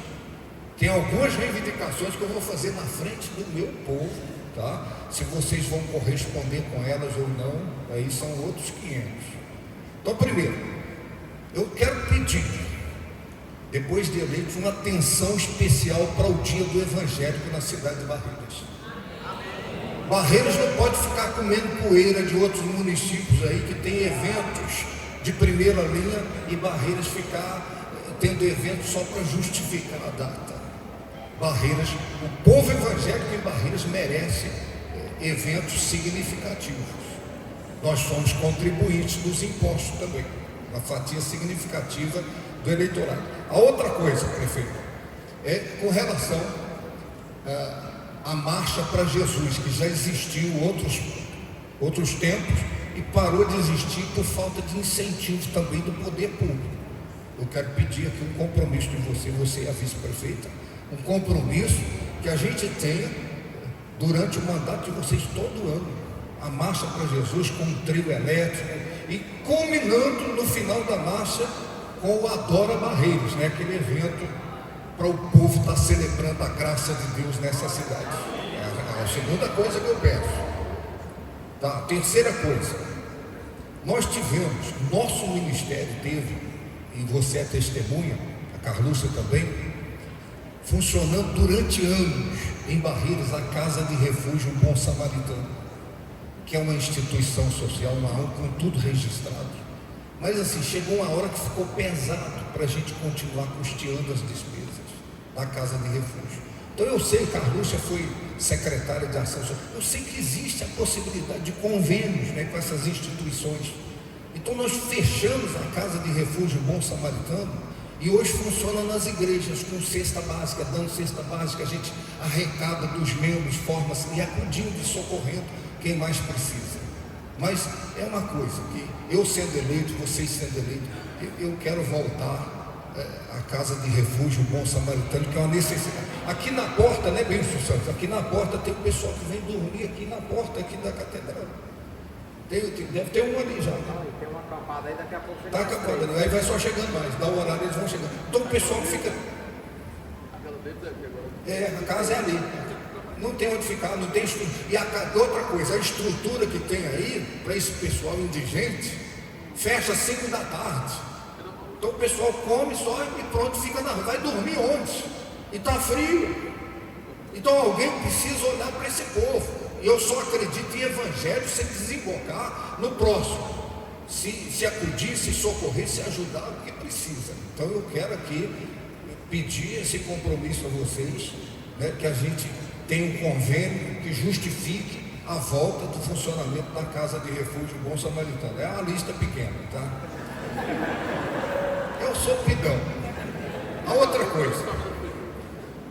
Tem algumas reivindicações que eu vou fazer na frente do meu povo, tá? Se vocês vão corresponder com elas ou não, aí são outros 500. Então, primeiro, eu quero pedir, depois de eleito, uma atenção especial para o dia do evangélico na cidade de Barreiras. Barreiras não pode ficar comendo poeira de outros municípios aí que tem eventos de primeira linha e Barreiras ficar tendo eventos só para justificar a data. Barreiras, o povo evangélico em Barreiras merece eventos significativos. Nós somos contribuintes dos impostos também, uma fatia significativa do eleitorado. A outra coisa, prefeito, é com relação à Marcha para Jesus, que já existiu outros tempos e parou de existir por falta de incentivo também do poder público. Eu quero pedir aqui um compromisso de você e a vice-prefeita, um compromisso que a gente tenha durante o mandato de vocês todo ano, a Marcha para Jesus com um trio elétrico e culminando no final da marcha com o Adora Barreiras, né? Aquele evento para o povo estar celebrando a graça de Deus nessa cidade. É a segunda coisa que eu peço. Tá? Terceira coisa, nós tivemos, nosso ministério teve, e você é testemunha, a Carlúcia também, funcionando durante anos em Barreiras a Casa de Refúgio Bom Samaritano, que é uma instituição social, com tudo registrado. Mas assim, chegou uma hora que ficou pesado para a gente continuar custeando as despesas da Casa de Refúgio. Então eu sei, Carlúcia foi secretária de Ação Social, eu sei que existe a possibilidade de convênios, né, com essas instituições. Então nós fechamos a Casa de Refúgio Bom Samaritano, e hoje funciona nas igrejas, com cesta básica, dando cesta básica, a gente arrecada dos membros, forma-se e acudindo e socorrendo quem mais precisa. Mas é uma coisa que eu sendo eleito, vocês sendo eleitos, eu quero voltar à Casa de Refúgio Bom Samaritano, que é uma necessidade. Aqui na porta, né, Benção Santos, aqui na porta tem o pessoal que vem dormir aqui na porta aqui da catedral. Deve ter um ali já. Tem uma acampada aí, daqui a pouco Está acabando, aí vai só chegando mais, dá o horário, eles vão chegando. Então o pessoal fica. A casa é ali. Não tem onde ficar, não tem estrutura. E outra coisa, a estrutura que tem aí, para esse pessoal indigente, fecha às 5 da tarde. Então o pessoal come só e pronto, fica na rua. Vai dormir onde? E está frio. Então alguém precisa olhar para esse povo. E eu só acredito em evangelho sem desembocar no próximo. Se acudir, se socorrer, se ajudar o que precisa. Então eu quero aqui pedir esse compromisso a vocês, né, que a gente tenha um convênio que justifique a volta do funcionamento da Casa de Refúgio Bom Samaritano. É uma lista pequena, tá? Eu sou pidão. A outra coisa,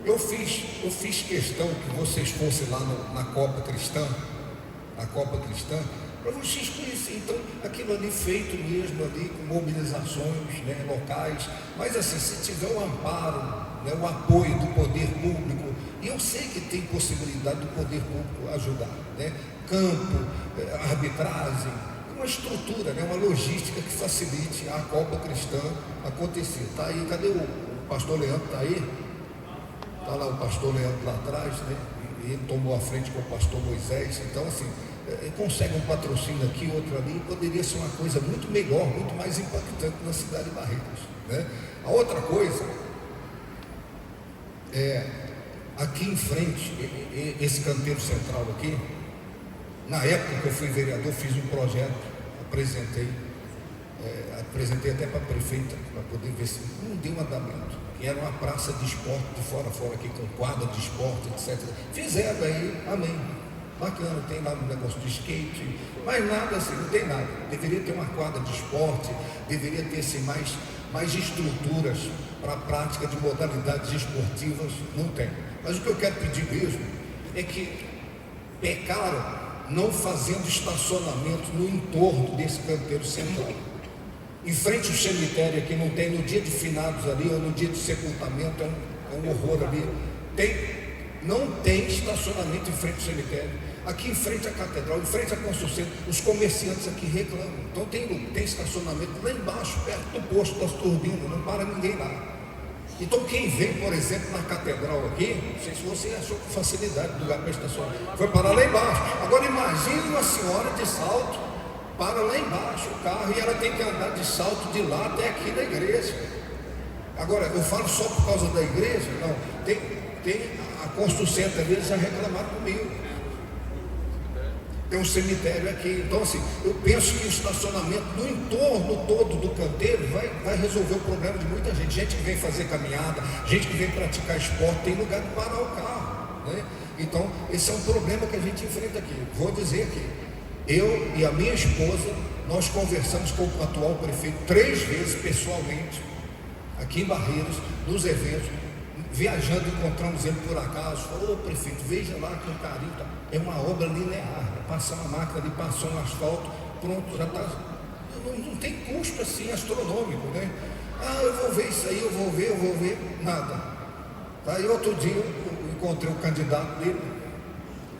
eu fiz questão que vocês fossem lá na Copa Cristã, para vocês conhecerem. Então, aquilo ali feito mesmo ali, com mobilizações, né, locais, mas assim, se tiver o amparo, né, o apoio do poder público, e eu sei que tem possibilidade do poder público ajudar, né, campo, arbitragem, uma estrutura, né, uma logística que facilite a Copa Cristã acontecer. Está aí, cadê o pastor Leandro? Está aí? Está lá o pastor Leandro lá atrás, né? E ele tomou a frente com o pastor Moisés. Então, assim, consegue um patrocínio aqui, outro ali, poderia ser uma coisa muito melhor, muito mais impactante na cidade de Barreiras, né? A outra coisa é, aqui em frente, esse canteiro central aqui, na época que eu fui vereador, fiz um projeto, apresentei até para a prefeita, para poder ver se não deu um andamento, que era uma praça de esporte de fora a fora, aqui com quadra de esporte, etc. Fizeram aí, amém, bacana, tem lá um negócio de skate, mas nada assim, não tem nada. Deveria ter uma quadra de esporte, deveria ter assim, mais estruturas para a prática de modalidades esportivas, não tem. Mas o que eu quero pedir mesmo é que pecaram não fazendo estacionamento no entorno desse canteiro central. Em frente ao cemitério aqui, não tem, no dia de finados ali, ou no dia de sepultamento, é um horror ali. Não tem estacionamento em frente ao cemitério. Aqui em frente à catedral, em frente à construção, os comerciantes aqui reclamam. Então tem estacionamento lá embaixo, perto do posto das turbinas, não para ninguém lá. Então quem vem, por exemplo, na catedral aqui, não sei se você achou com facilidade do lugar para estacionar, foi parar lá embaixo. Agora imagine uma senhora de salto, para lá embaixo o carro e ela tem que andar de salto de lá até aqui na igreja. Agora, eu falo só por causa da igreja? Não, tem a construção ali, já reclamaram comigo. Tem um cemitério aqui, então assim, eu penso que o estacionamento no entorno todo do canteiro vai resolver o problema de muita gente. Gente que vem fazer caminhada, gente que vem praticar esporte, tem lugar de parar o carro, né? Então, esse é um problema que a gente enfrenta aqui. Vou dizer aqui, eu e a minha esposa, nós conversamos com o atual prefeito 3 vezes pessoalmente, aqui em Barreiras, nos eventos. Viajando, encontramos ele por acaso, falou: ô prefeito, veja lá que o carinho tá. É uma obra linear, passar uma máquina ali, passou um asfalto, pronto, já está. Não tem custo assim astronômico, né? Eu vou ver isso aí, eu vou ver, nada. Aí outro dia eu encontrei um candidato dele,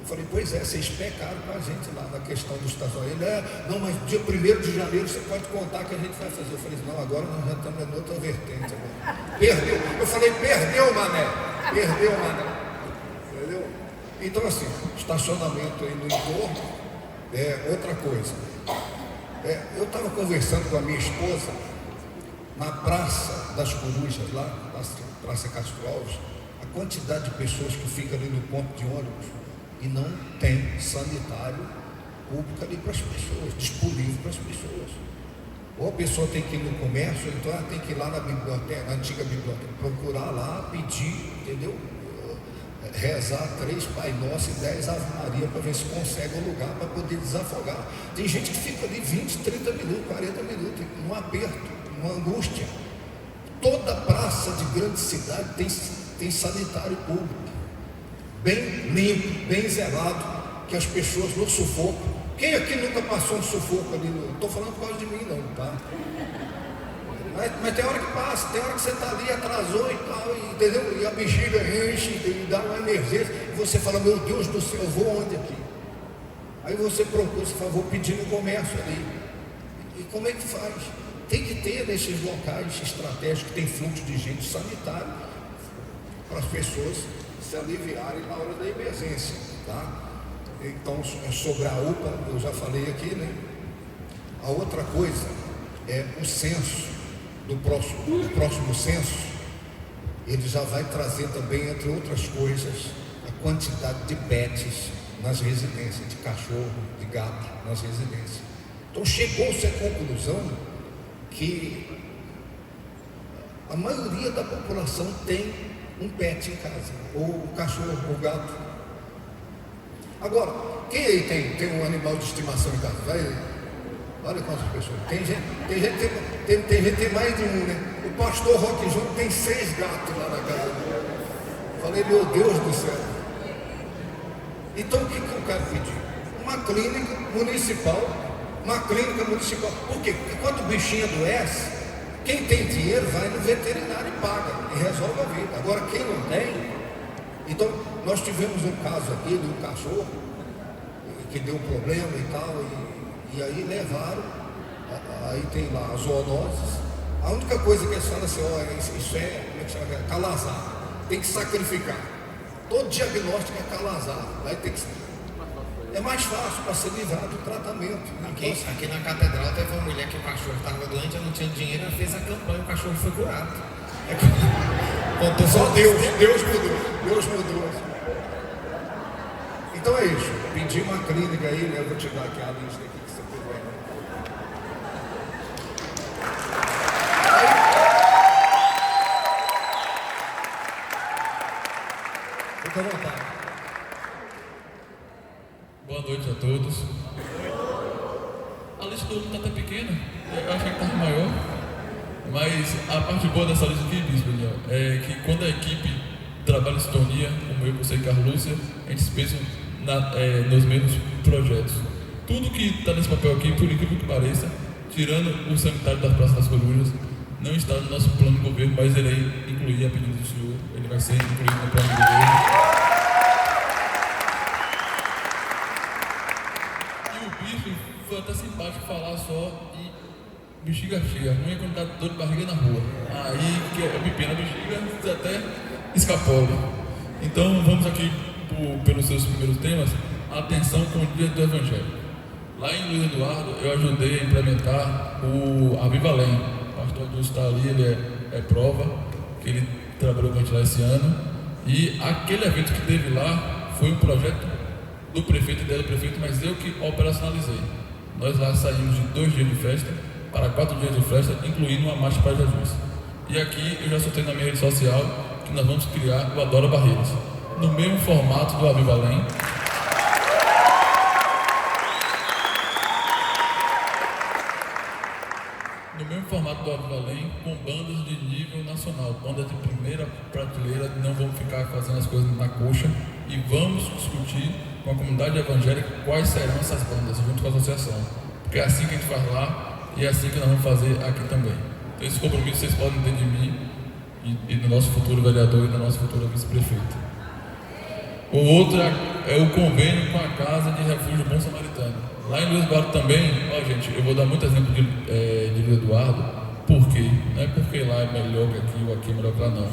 eu falei: pois é, vocês pecaram com a gente lá na questão do estacionamento. Ele: não, mas dia 1º de janeiro você pode contar que a gente vai fazer. Eu falei: não, agora nós já estamos em outra vertente agora. Perdeu. Eu falei: perdeu, mané. Entendeu? Então assim, estacionamento aí no entorno é outra coisa. Eu estava conversando com a minha esposa na Praça das Corujas, lá, Praça Castro Alves, a quantidade de pessoas que ficam ali no ponto de ônibus e não tem sanitário público ali para as pessoas, disponível para as pessoas. Ou a pessoa tem que ir no comércio, então ela tem que ir lá na biblioteca, na antiga biblioteca, procurar lá, pedir, entendeu? Rezar 3 Pai Nosso e 10 Ave Maria para ver se consegue um lugar para poder desafogar. Tem gente que fica ali 20, 30 minutos, 40 minutos, num aperto, numa angústia. Toda praça de grande cidade tem sanitário público, bem limpo, bem zelado, que as pessoas não sufocam. Quem aqui nunca passou um sufoco ali? Não estou falando por causa de mim não, tá? Mas tem hora que passa, tem hora que você está ali, atrasou e tal, entendeu? E a bexiga enche e dá uma emergência, e você fala: meu Deus do céu, eu vou onde aqui? Aí você procura, você fala: vou pedir no comércio ali. E como é que faz? Tem que ter nesses locais estratégicos, tem fluxo de gente sanitário, para as pessoas se aliviarem na hora da emergência, tá? Então, sobre a UPA, eu já falei aqui, né? A outra coisa é o censo. Do próximo censo, ele já vai trazer também, entre outras coisas, a quantidade de pets nas residências, de cachorro, de gato nas residências. Então chegou-se à conclusão que a maioria da população tem um pet em casa, ou cachorro, ou gato. Agora, quem aí tem um animal de estimação em casa? Olha quantas pessoas. Tem gente que tem mais de um, né? O pastor Roque Júnior tem 6 gatos lá na casa dele. Falei: meu Deus do céu. Então o que eu quero pedir? Uma clínica municipal. Por quê? Porque quando o bichinho adoece, quem tem dinheiro vai no veterinário e paga e resolve a vida. Agora quem não tem, então nós tivemos um caso aqui de um cachorro que deu problema e tal, E aí levaram, aí tem lá as zoonoses. A única coisa que eles falam assim, olha, isso é, como é que chama? Calazar. Tem que sacrificar. Todo diagnóstico é calazar. Aí tem que... É mais fácil para ser livrado do tratamento. Aqui na catedral teve uma mulher que o cachorro estava doente, ela não tinha dinheiro, ela fez a campanha, o cachorro foi curado. Só Deus mudou. Então é isso. Pedi uma clínica aí, né? Eu vou te dar aqui a lista aqui que você puder. Fica à vontade. Boa noite a todos. A lista do mundo está até pequena, eu achei que estava maior. Mas a parte boa dessa lista aqui, Bispo, é que quando a equipe trabalha em sintonia, como eu, você e Carlos Lúcia, a gente pensa nos mesmos projetos. Tudo que está nesse papel aqui, por incrível que pareça, tirando o sanitário das Praças das Corujas, não está no nosso plano de governo, mas ele é incluído a pedido do senhor, ele vai ser incluído no plano de governo. E o Bispo foi até simpático falar só de bexiga cheia, ruim é quando tá dor de barriga na rua. Aí que é pepino, a bexiga você até escapola. Então vamos aqui pelos seus primeiros temas, a atenção com o dia do Evangelho. Lá em Luiz Eduardo eu ajudei a implementar o Aviva Além. O pastor Adilson está ali, ele é prova, que ele trabalhou com a gente lá esse ano. E aquele evento que teve lá foi um projeto do prefeito, ideia do prefeito, mas eu que operacionalizei. Nós lá saímos de 2 dias de festa para 4 dias de festa, incluindo uma marcha para Jesus. E aqui eu já soltei na minha rede social que nós vamos criar o Adora Barreiras, no mesmo formato do Aviva Além. No mesmo formato do Aviva Além, com bandas de nível nacional, bandas de primeira prateleira, não vamos ficar fazendo as coisas na coxa e vamos discutir com a comunidade evangélica quais serão essas bandas, junto com a associação. Porque é assim que a gente faz lá e é assim que nós vamos fazer aqui também. Então esse compromisso vocês podem ter de mim e do nosso futuro vereador e da nossa futura vice-prefeita. O outro é o convênio com a Casa de Refúgio Bom Samaritano. Lá em Luiz Eduardo também, gente, eu vou dar muito exemplo de Luiz Eduardo, por quê? Não é porque lá é melhor que aqui ou aqui é melhor que lá, não.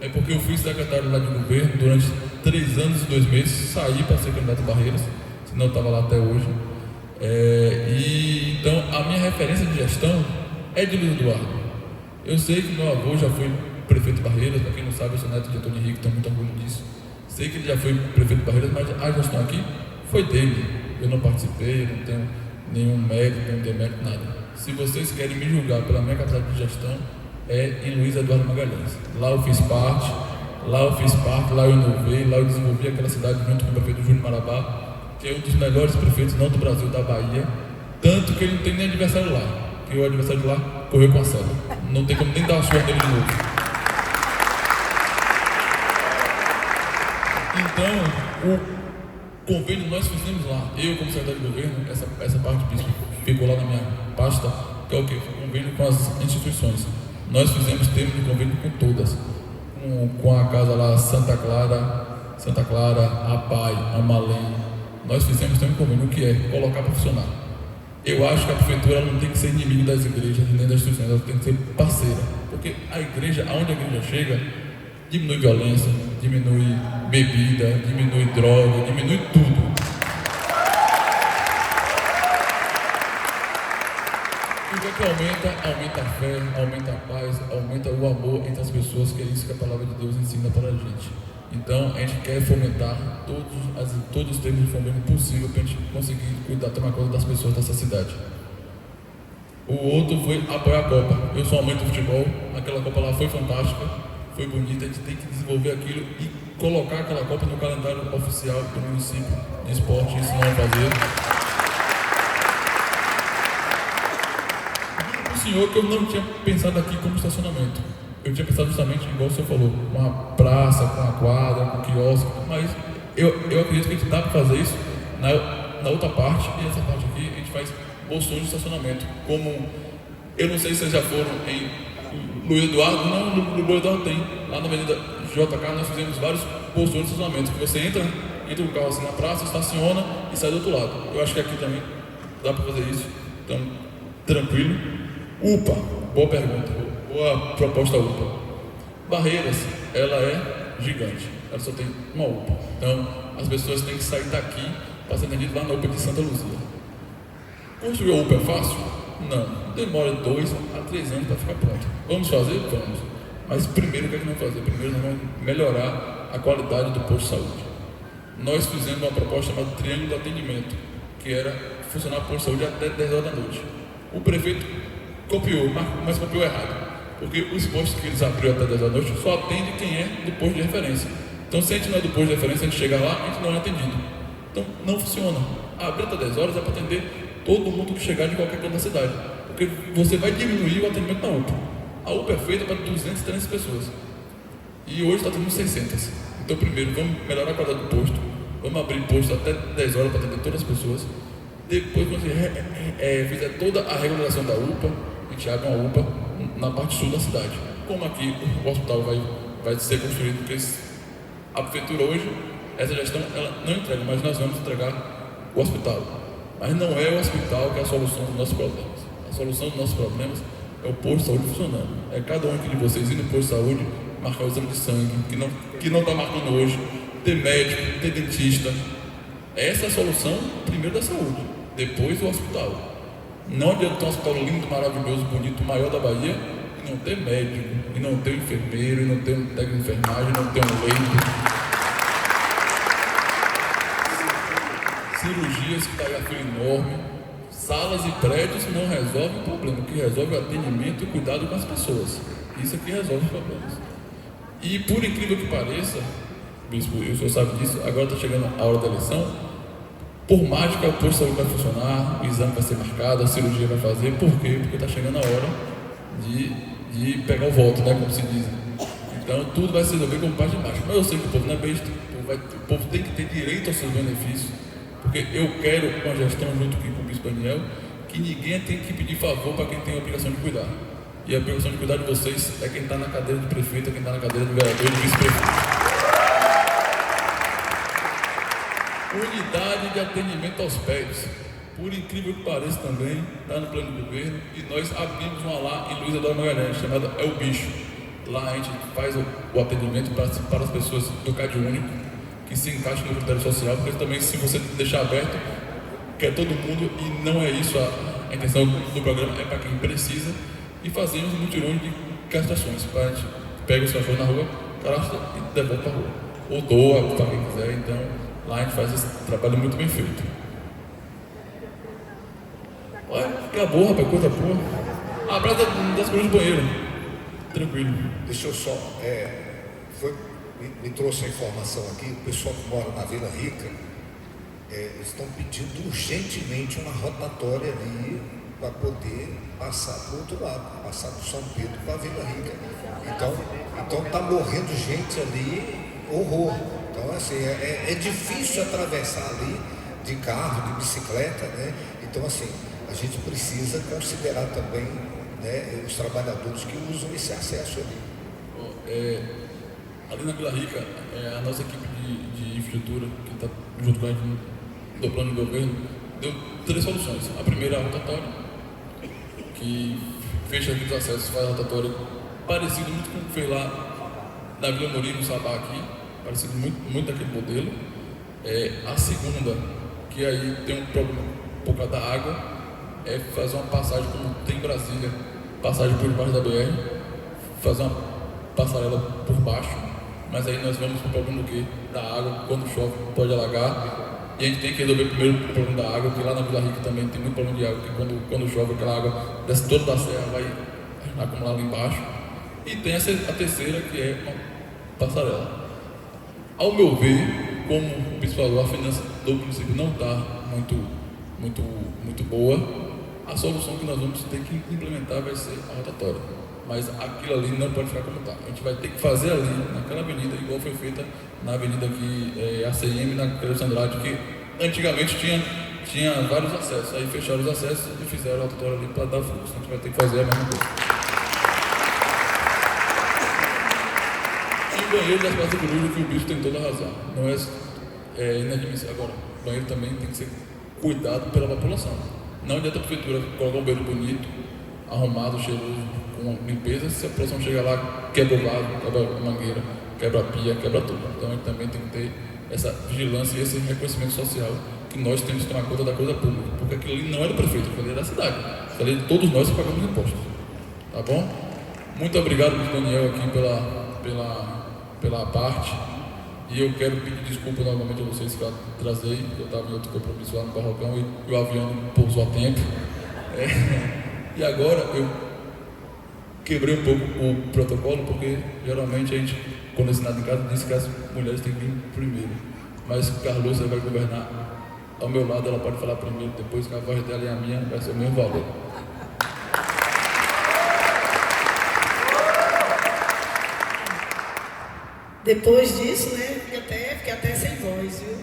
É porque eu fui secretário lá de governo durante 3 anos e 2 meses, saí para ser candidato a Barreiras, senão eu estava lá até hoje. E então a minha referência de gestão é de Luiz Eduardo. Eu sei que meu avô já foi prefeito de Barreiras, para quem não sabe, eu sou neto de Antônio Henrique, tenho muito orgulho disso. Sei que ele já foi prefeito de Barreiras, mas a gestão aqui foi dele. Eu não participei, eu não tenho nenhum mérito, nenhum demérito, nada. Se vocês querem me julgar pela minha capacidade de gestão, é em Luiz Eduardo Magalhães. Lá eu fiz parte, lá eu inovei, lá eu desenvolvi aquela cidade junto com o prefeito Júnior Marabá, que é um dos melhores prefeitos, não do Brasil, da Bahia, tanto que ele não tem nem adversário lá, que o adversário de lá correu com a cela. Não tem como nem dar uma surra dele de novo. Então, o convênio nós fizemos lá, eu como secretário de governo, essa parte ficou lá na minha pasta, que é o quê? O convênio com as instituições. Nós fizemos termo de convênio com todas, com a casa lá Santa Clara, a Pai, a Malém. Nós fizemos termo de convênio, o que é colocar para funcionar. Eu acho que a prefeitura não tem que ser inimigo das igrejas nem das instituições, ela tem que ser parceira, porque a igreja, aonde a igreja chega, diminui violência, diminui bebida, diminui droga, diminui tudo. E o que aumenta a fé, aumenta a paz, aumenta o amor entre as pessoas, que é isso que a palavra de Deus ensina para a gente. Então a gente quer fomentar todos os termos de fomento possível para a gente conseguir cuidar, tomar conta das pessoas dessa cidade. O outro foi apoiar a Copa. Eu sou amante do futebol, aquela Copa lá foi fantástica, foi bonita, a gente tem que desenvolver aquilo e colocar aquela Copa no calendário oficial do município de esporte, isso não vai fazer. Digo para o senhor que eu não tinha pensado aqui como estacionamento. Eu tinha pensado justamente, igual o senhor falou, com a praça, com a quadra, com o quiosque, mas eu acredito que a gente dá para fazer isso na outra parte, e essa parte aqui a gente faz bolsões de estacionamento. Como, eu não sei se vocês já foram em Luiz Eduardo, no Luiz Eduardo tem, lá na Avenida JK nós fizemos vários bolsões de estacionamento, que você entra entra um carro assim na praça, estaciona e sai do outro lado. Eu acho que aqui também dá para fazer isso, então tranquilo. UPA, boa pergunta, boa proposta UPA. Barreiras, ela é gigante, ela só tem uma UPA, então as pessoas têm que sair daqui para ser atendido lá na UPA de Santa Luzia. Construir a UPA é fácil? Não, demora 2 a 3 anos para ficar pronta. Vamos fazer? Vamos. Mas primeiro o que é que nós vamos fazer? Primeiro nós vamos melhorar a qualidade do posto de saúde. Nós fizemos uma proposta chamada Triângulo de Atendimento, que era funcionar o posto de saúde até 10 horas da noite. O prefeito copiou, mas copiou errado, porque os postos que eles abriram até 10 horas da noite só atende quem é do posto de referência. Então, se a gente não é do posto de referência, a gente chega lá, a gente não é atendido. Então, não funciona. Abrir até 10 horas é para atender todo mundo que chegar de qualquer canto da cidade, porque você vai diminuir o atendimento na UPA. A UPA é feita para 200, 300 pessoas e hoje está tendo 600. Então, primeiro, vamos melhorar a qualidade do posto, vamos abrir posto até 10 horas para atender todas as pessoas. Depois, quando você fizer toda a regularização da UPA, a gente abre uma UPA na parte sul da cidade. Como aqui o hospital vai ser construído, porque a prefeitura hoje, essa gestão, ela não entrega, mas nós vamos entregar o hospital. Mas não é o hospital que é a solução dos nossos problemas. A solução dos nossos problemas é o posto de saúde funcionando. É cada um aqui de vocês ir no posto de saúde, marcar o exame de sangue, que não está marcando hoje, ter médico, ter dentista. Essa é a solução, primeiro da saúde, depois do hospital. Não adianta ter um hospital lindo, maravilhoso, bonito, o maior da Bahia, e não ter médico, e não ter um enfermeiro, e não ter um técnico de enfermagem, e não ter um leito. Cirurgias que está aí a fila enorme, salas e prédios não resolvem o problema. O que resolve é o atendimento e o cuidado com as pessoas. Isso aqui resolve os problemas. E por incrível que pareça, bispo, o senhor sabe disso, agora está chegando a hora da eleição. Por mágica, o posto de saúde vai funcionar, o exame vai ser marcado, a cirurgia vai fazer. Por quê? Porque está chegando a hora de pegar o voto, né, como se diz. Então tudo vai se resolver como parte de mágica. Mas eu sei que o povo não é besta, o povo tem que ter direito aos seus benefícios. Porque eu quero uma gestão junto aqui com o bispo Daniel, que ninguém tem que pedir favor para quem tem a obrigação de cuidar. E a obrigação de cuidar de vocês é quem está na cadeira de prefeito, é quem está na cadeira de vereador e de vice-prefeito. Unidade de atendimento aos pés. Por incrível que pareça também, está no plano do governo, e nós abrimos uma lá em Luiz Eduardo Magalhães, chamada É o Bicho. Lá a gente faz o atendimento para as pessoas do CAD único, que se encaixa no critério social, porque também, se você deixar aberto, quer todo mundo, e não é isso a intenção do programa, é para quem precisa, e fazemos mutirões de castrações, para a gente pega os cachorros na rua, castra e devolve para a rua, ou doa para quem quiser. Então lá a gente faz esse trabalho muito bem feito. Olha, acabou, rapaz, coisa boa. A praça das coisas do banheiro, tranquilo. Deixa eu só, me trouxe a informação aqui, o pessoal que mora na Vila Rica, eles estão pedindo urgentemente uma rotatória ali para poder passar para o outro lado, passar do São Pedro para a Vila Rica. Então está morrendo gente ali, horror. Então assim, é difícil atravessar ali de carro, de bicicleta, né? Então assim, a gente precisa considerar também, né, os trabalhadores que usam esse acesso ali. Ali na Vila Rica, a nossa equipe de infraestrutura, que está junto com a gente do plano de governo, deu 3 soluções. A primeira é a rotatória, que fecha aqui os acessos, faz a rotatória parecido muito com o que fez lá na Vila Morim, no Sabá aqui, parecido muito daquele modelo. A segunda, que aí tem um problema por causa da água, é fazer uma passagem como tem em Brasília, passagem por debaixo da BR, fazer uma passarela por baixo. Mas aí nós vamos para o problema do quê? Da água, quando chove pode alagar, e a gente tem que resolver primeiro o problema da água, que lá na Vila Rica também tem muito problema de água, que quando chove aquela água desce toda da serra, vai acumular lá embaixo. E tem a terceira, que é uma passarela. Ao meu ver, como o bispo falou, a finança do município não está muito boa, a solução que nós vamos ter que implementar vai ser a rotatória. Mas aquilo ali não pode ficar como está. A gente vai ter que fazer ali, naquela avenida, igual foi feita na avenida aqui, ACM, na Cleber Andrade, que antigamente tinha vários acessos. Aí fecharam os acessos e fizeram a rotatória ali para dar fluxo. A gente vai ter que fazer a mesma coisa. E o banheiro das praças corujas, que o bicho tem toda a razão. Não é inadmissível. Agora, o banheiro também tem que ser cuidado pela população. Não adianta a prefeitura colocar um banheiro bonito, arrumado, cheiroso, com limpeza, se a população chega lá, quebra o vaso, quebra a mangueira, quebra a pia, quebra tudo. Então a gente também tem que ter essa vigilância e esse reconhecimento social que nós temos que tomar conta da coisa pública, porque aquilo ali não é do prefeito, aquilo ali é da cidade, aquilo ali é de todos nós que pagamos impostos, tá bom? Muito obrigado, Daniel, aqui pela parte, e eu quero pedir desculpa novamente a vocês que eu atrasei, eu estava em outro compromisso lá no Barrocão e o avião pousou a tempo, e agora eu quebrei um pouco o protocolo, porque geralmente a gente, quando é ensinado em casa, diz que as mulheres têm que vir primeiro, mas Carlos vai governar ao meu lado, ela pode falar primeiro, depois que a voz dela e a minha vai ser o mesmo valor. Depois disso, né, fiquei até sem voz, viu?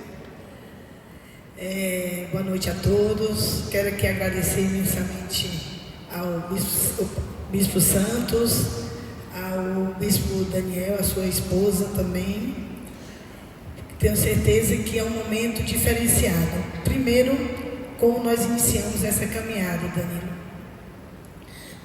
Boa noite a todos. Quero aqui agradecer imensamente ao Bispo Santos, ao Bispo Daniel, a sua esposa também. Tenho certeza que é um momento diferenciado. Primeiro, como nós iniciamos essa caminhada, Danilo.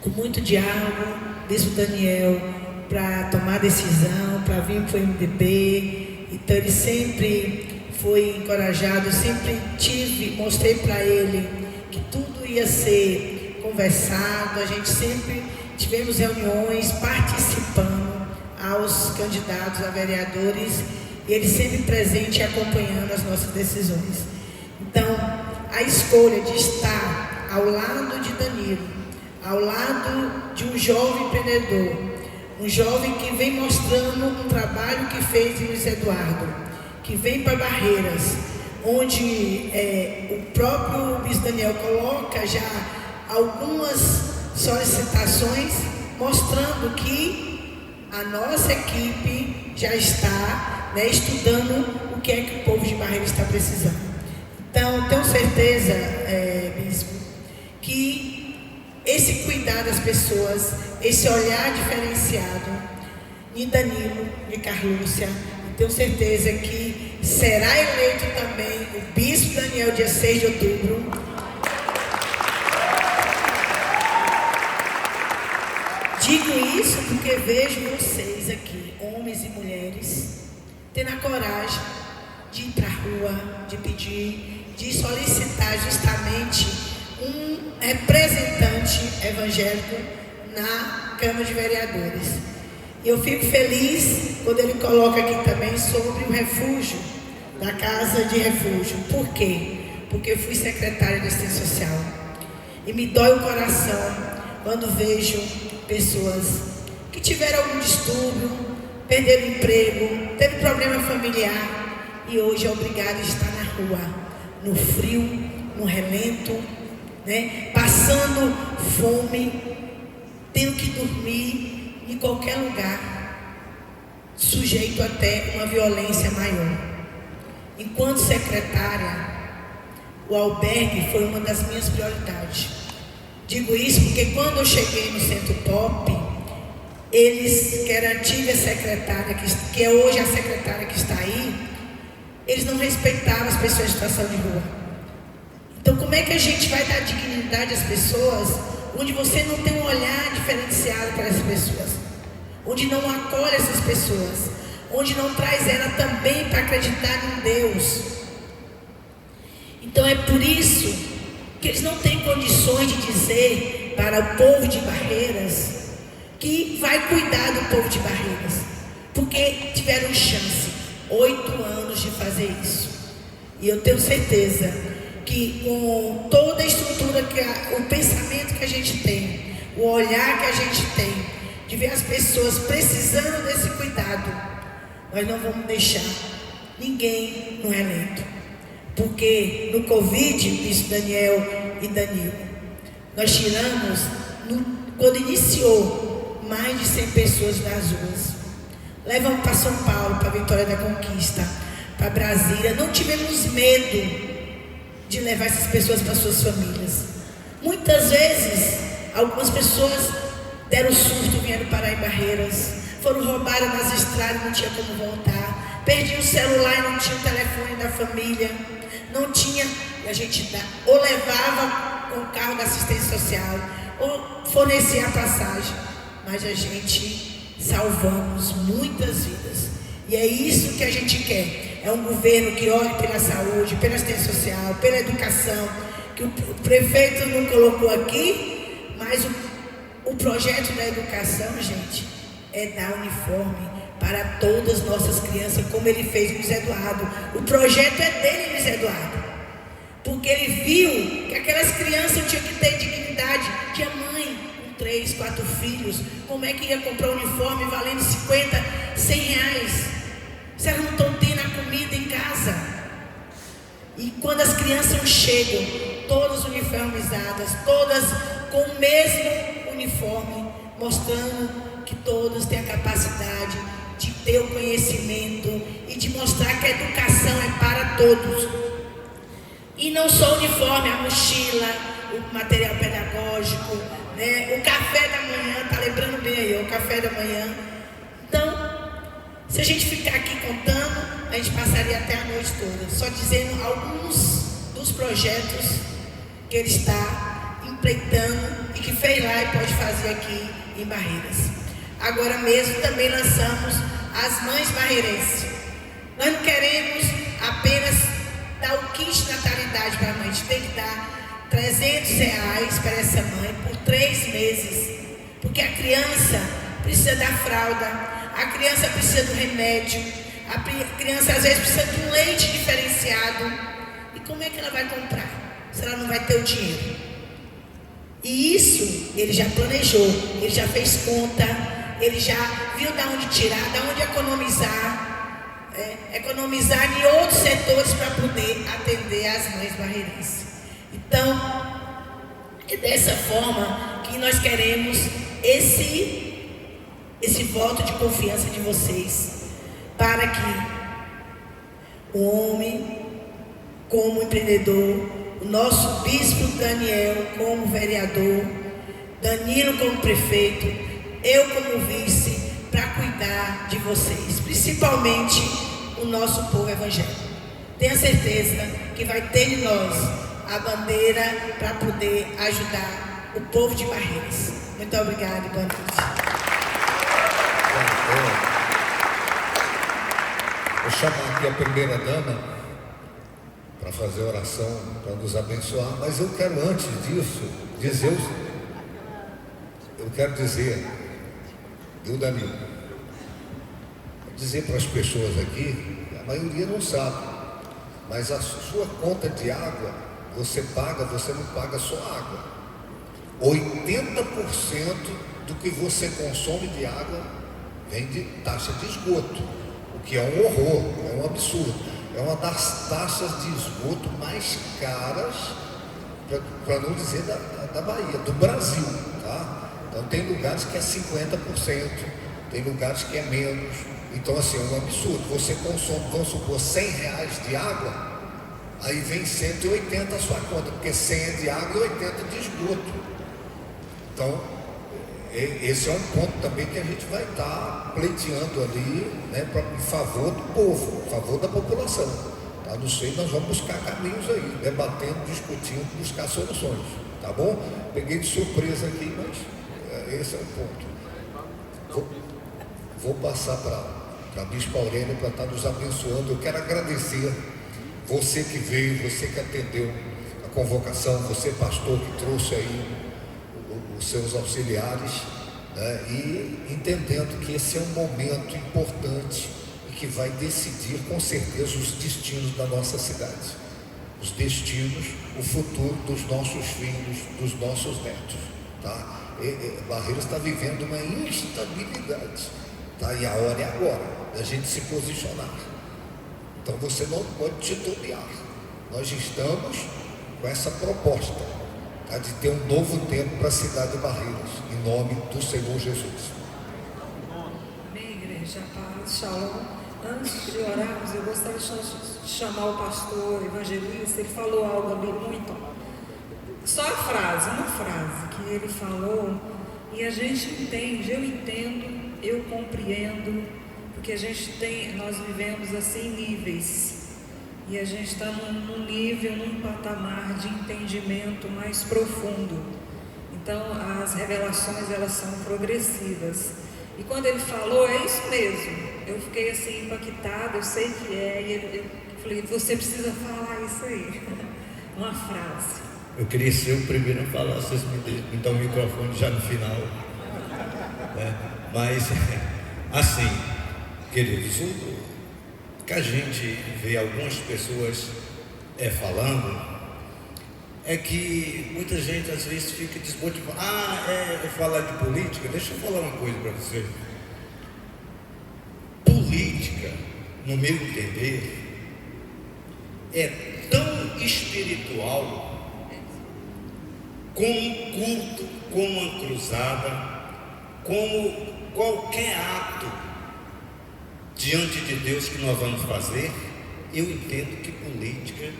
Com muito diálogo, Bispo Daniel, para tomar decisão, para vir para o MDB. Então, ele sempre foi encorajado, sempre mostrei para ele que tudo ia ser conversado. A gente sempre tivemos reuniões participando aos candidatos a vereadores, e ele sempre presente e acompanhando as nossas decisões. Então, a escolha de estar ao lado de Danilo, ao lado de um jovem empreendedor, um jovem que vem mostrando um trabalho que fez em Luiz Eduardo, que vem para Barreiras, onde o próprio Bispo Daniel coloca já algumas solicitações, mostrando que a nossa equipe já está estudando o que é que o povo de Barreiras está precisando. Então, tenho certeza, Bispo, que esse cuidar das pessoas, esse olhar diferenciado em Danilo, de Carlúcia, tenho certeza que será eleito também o Bispo Daniel dia 6 de outubro. Digo isso porque vejo vocês aqui, homens e mulheres, tendo a coragem de ir para a rua, de pedir, de solicitar justamente um representante evangélico na Câmara de Vereadores. Eu fico feliz quando ele coloca aqui também sobre o refúgio, da Casa de Refúgio. Por quê? Porque eu fui secretária de Assistência Social. E me dói o coração quando vejo pessoas que tiveram algum distúrbio, perderam emprego, teve problema familiar e hoje é obrigado a estar na rua, no frio, no relento, passando fome, tendo que dormir em qualquer lugar, sujeito até uma violência maior. Enquanto secretária, o albergue foi uma das minhas prioridades. Digo isso porque quando eu cheguei no Centro Pop, eles, que era a antiga secretária, que é hoje a secretária que está aí, eles não respeitavam as pessoas em situação de rua. Então, como é que a gente vai dar dignidade às pessoas, onde você não tem um olhar diferenciado para essas pessoas, onde não acolhe essas pessoas, onde não traz ela também para acreditar em Deus? Então, é por isso que eles não têm condições de dizer para o povo de Barreiras que vai cuidar do povo de Barreiras, porque tiveram chance, 8 anos de fazer isso. E eu tenho certeza que com toda a estrutura, o pensamento que a gente tem, o olhar que a gente tem, de ver as pessoas precisando desse cuidado, nós não vamos deixar ninguém no relento. Porque no Covid, Bispo Daniel e Danilo, nós tiramos, quando iniciou, mais de 100 pessoas das ruas. Levamos para São Paulo, para Vitória da Conquista, para Brasília. Não tivemos medo de levar essas pessoas para suas famílias. Muitas vezes, algumas pessoas deram susto, vieram parar em Barreiras, foram roubadas nas estradas, não tinha como voltar. perdia o celular e não tinha o telefone da família, não tinha, e a gente ou levava com o carro da assistência social, ou fornecia a passagem, mas a gente salvamos muitas vidas, e é isso que a gente quer, é um governo que olhe pela saúde, pela assistência social, pela educação, que o prefeito não colocou aqui, mas o projeto da educação, gente, é dar uniforme para todas as nossas crianças, como ele fez Luiz Eduardo. O projeto é dele, Luiz Eduardo, porque ele viu que aquelas crianças tinham que ter dignidade. Tinha mãe com 3, 4 filhos, como é que ia comprar um uniforme valendo 50, 100 reais, se elas não estão tendo a comida em casa? E quando as crianças chegam, todas uniformizadas, todas com o mesmo uniforme, mostrando que todas têm a capacidade de ter o conhecimento e de mostrar que a educação é para todos. E não só o uniforme, a mochila, o material pedagógico, né? O café da manhã, tá lembrando bem aí, o café da manhã. Então, se a gente ficar aqui contando, a gente passaria até a noite toda, só dizendo alguns dos projetos que ele está empreitando e que fez lá e pode fazer aqui em Barreiras. Agora mesmo também lançamos as mães barreirenses. Nós não queremos apenas dar o kit de natalidade para a mãe, a gente tem que dar R$300 para essa mãe por 3 meses, porque a criança precisa da fralda, a criança precisa do remédio, a criança às vezes precisa de um leite diferenciado. E como é que ela vai comprar se ela não vai ter o dinheiro? E isso ele já planejou, ele já fez conta, ele já viu de onde tirar, de onde economizar, economizar em outros setores para poder atender as mães barreirenses. Então, é dessa forma que nós queremos esse voto de confiança de vocês, para que o homem, como empreendedor, o nosso bispo Daniel como vereador, Danilo como prefeito, eu como vice, para cuidar de vocês, principalmente o nosso povo evangélico. Tenha certeza que vai ter em nós a bandeira para poder ajudar o povo de Barreiras. Muito obrigada e boa noite. Vou chamar aqui a primeira dama para fazer oração, para nos abençoar, mas eu quero antes disso dizer, viu, Danilo? Dizer para as pessoas aqui, a maioria não sabe, mas a sua conta de água, você não paga só água. 80% do que você consome de água vem de taxa de esgoto, o que é um horror, é um absurdo. É uma das taxas de esgoto mais caras, para não dizer da Bahia, do Brasil, tá? Então tem lugares que é 50%, tem lugares que é menos. Então assim, é um absurdo. Você consome, vamos supor, R$100 de água, aí vem 180 a sua conta, porque 100 é de água e 80 de esgoto. Então, esse é um ponto também que a gente vai estar pleiteando ali, né, em favor do povo, em favor da população. Tá? Não sei, nós vamos buscar caminhos aí, debatendo, discutindo, buscar soluções. Tá bom? Peguei de surpresa aqui, mas esse é o ponto. Vou passar para a Bispa Aurélia para estar nos abençoando. Eu quero agradecer você que veio, você que atendeu a convocação, você pastor que trouxe aí os seus auxiliares, né, e entendendo que esse é um momento importante e que vai decidir com certeza os destinos da nossa cidade, os destinos, o futuro dos nossos filhos, dos nossos netos, tá? Barreiras está vivendo uma instabilidade, tá? E a hora é agora da gente se posicionar. Então você não pode titubear. Nós estamos com essa proposta, tá, de ter um novo tempo para a cidade de Barreiras, em nome do Senhor Jesus. Amém, igreja, paz, shalom. Antes de orarmos, eu gostaria de chamar o pastor evangelista. Ele falou algo ali muito, só a frase, uma frase que ele falou, e a gente entende, eu entendo, eu compreendo, porque nós vivemos assim níveis, e a gente está num nível, num patamar de entendimento mais profundo. Então as revelações, elas são progressivas. E quando ele falou, é isso mesmo, eu fiquei assim impactada, eu sei que é, e eu falei, você precisa falar isso aí, uma frase. Eu queria ser o primeiro a falar, vocês me dão o microfone já no final, né? Mas, assim, queridos, o que a gente vê algumas pessoas falando, é que muita gente às vezes fica desmotivada. Falar de política. Deixa eu falar uma coisa para você. Política, no meu entender, é tão espiritual como um culto, como uma cruzada, como qualquer ato diante de Deus que nós vamos fazer. Eu entendo que política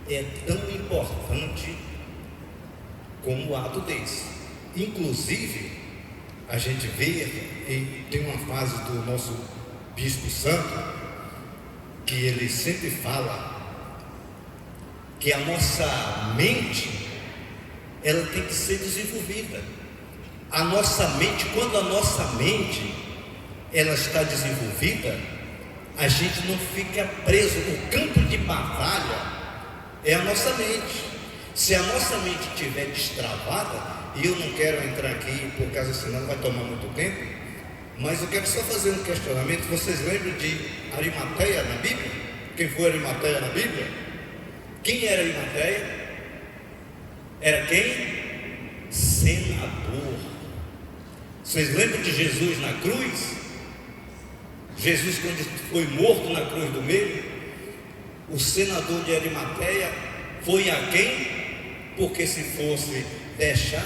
é tão importante como um ato desse. Inclusive, a gente vê, e tem uma frase do nosso Bispo Santo, que ele sempre fala que a nossa mente, ela tem que ser desenvolvida. A nossa mente, quando a nossa mente ela está desenvolvida, a gente não fica preso. O campo de batalha é a nossa mente. Se a nossa mente estiver destravada, e eu não quero entrar aqui por causa, senão vai tomar muito tempo, mas eu quero só fazer um questionamento. Vocês lembram de Arimateia na Bíblia? Quem foi Arimateia na Bíblia? Quem era Arimateia? Era quem? Senador. Vocês lembram de Jesus na cruz? Jesus, quando foi morto na cruz do meio, o senador de Arimateia foi a quem? Porque se fosse deixar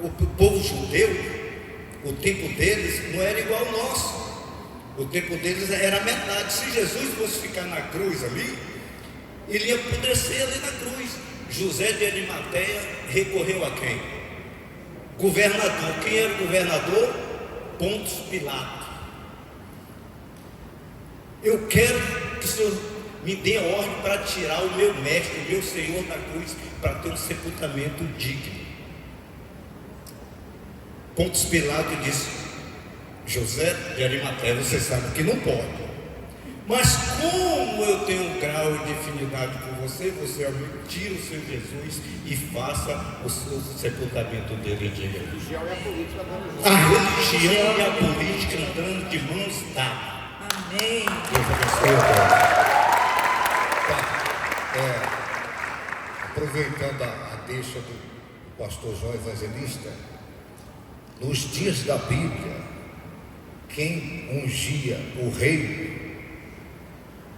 o povo judeu, o tempo deles não era igual ao nosso. O tempo deles era metade. Se Jesus fosse ficar na cruz ali, ele ia apodrecer ali na cruz. José de Arimateia recorreu a quem? Governador. Quem era o governador? Pôncio Pilato. Eu quero que o Senhor me dê ordem para tirar o meu mestre, o meu Senhor da cruz, para ter um sepultamento digno. Pôncio Pilato disse: José de Arimateia, você sabe que não pode, mas como eu tenho um grau de afinidade com você, você tira o seu Jesus e faça o seu sepultamento dele digno. A religião e a política andando de mãos dadas. Amém. Deus abençoe. Aproveitando a deixa do pastor João Evangelista, nos dias da Bíblia, quem ungia o rei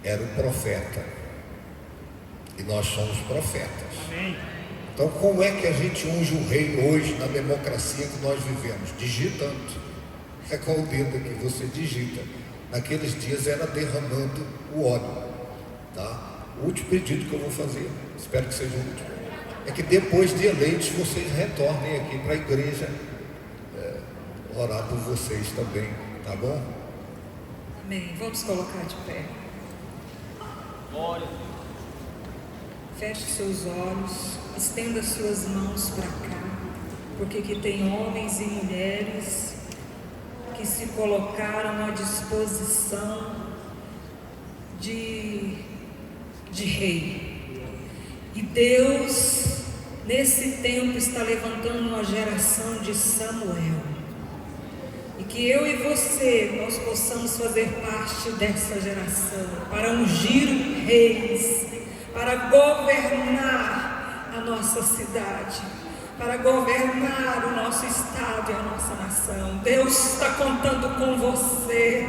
era o profeta, e nós somos profetas. Amém. Então, como é que a gente unge o rei hoje na democracia que nós vivemos? Digitando. É com o dedo que você digita. Naqueles dias era derramando o óleo, tá? O último pedido que eu vou fazer, espero que seja o último, é que depois de eleitos vocês retornem aqui para a igreja orar por vocês também, tá bom? Amém. Vamos colocar de pé. Feche seus olhos, estenda suas mãos para cá, porque aqui tem homens e mulheres que se colocaram à disposição de rei. E Deus, nesse tempo, está levantando uma geração de Samuel. E que eu e você, nós possamos fazer parte dessa geração, para ungir reis, para governar a nossa cidade, para governar o nosso estado e a nossa nação. Deus está contando com você,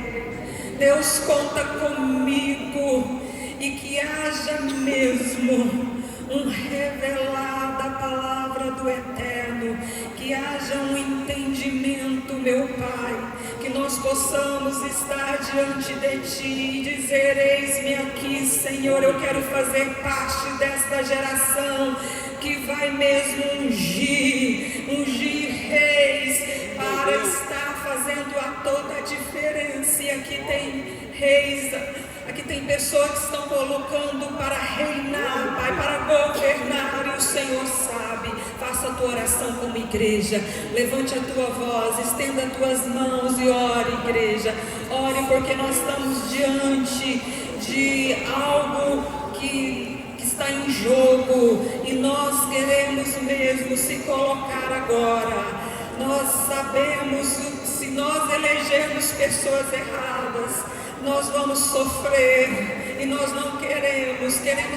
Deus conta comigo, e que haja mesmo um revelar da palavra do Eterno, que haja um entendimento, meu Pai, que nós possamos estar diante de Ti e dizer: eis-me aqui, Senhor, eu quero fazer parte desta geração que vai mesmo ungir reis para estar fazendo fazendo a toda a diferença. E aqui tem reis, aqui tem pessoas que estão colocando para reinar, Pai, para governar, e o Senhor sabe. Faça a tua oração como igreja, levante a tua voz, estenda as tuas mãos e ore, igreja. Ore, porque nós estamos diante de algo que está em jogo, e nós queremos mesmo se colocar agora. Nós sabemos que se nós elegermos pessoas erradas, nós vamos sofrer, e nós não queremos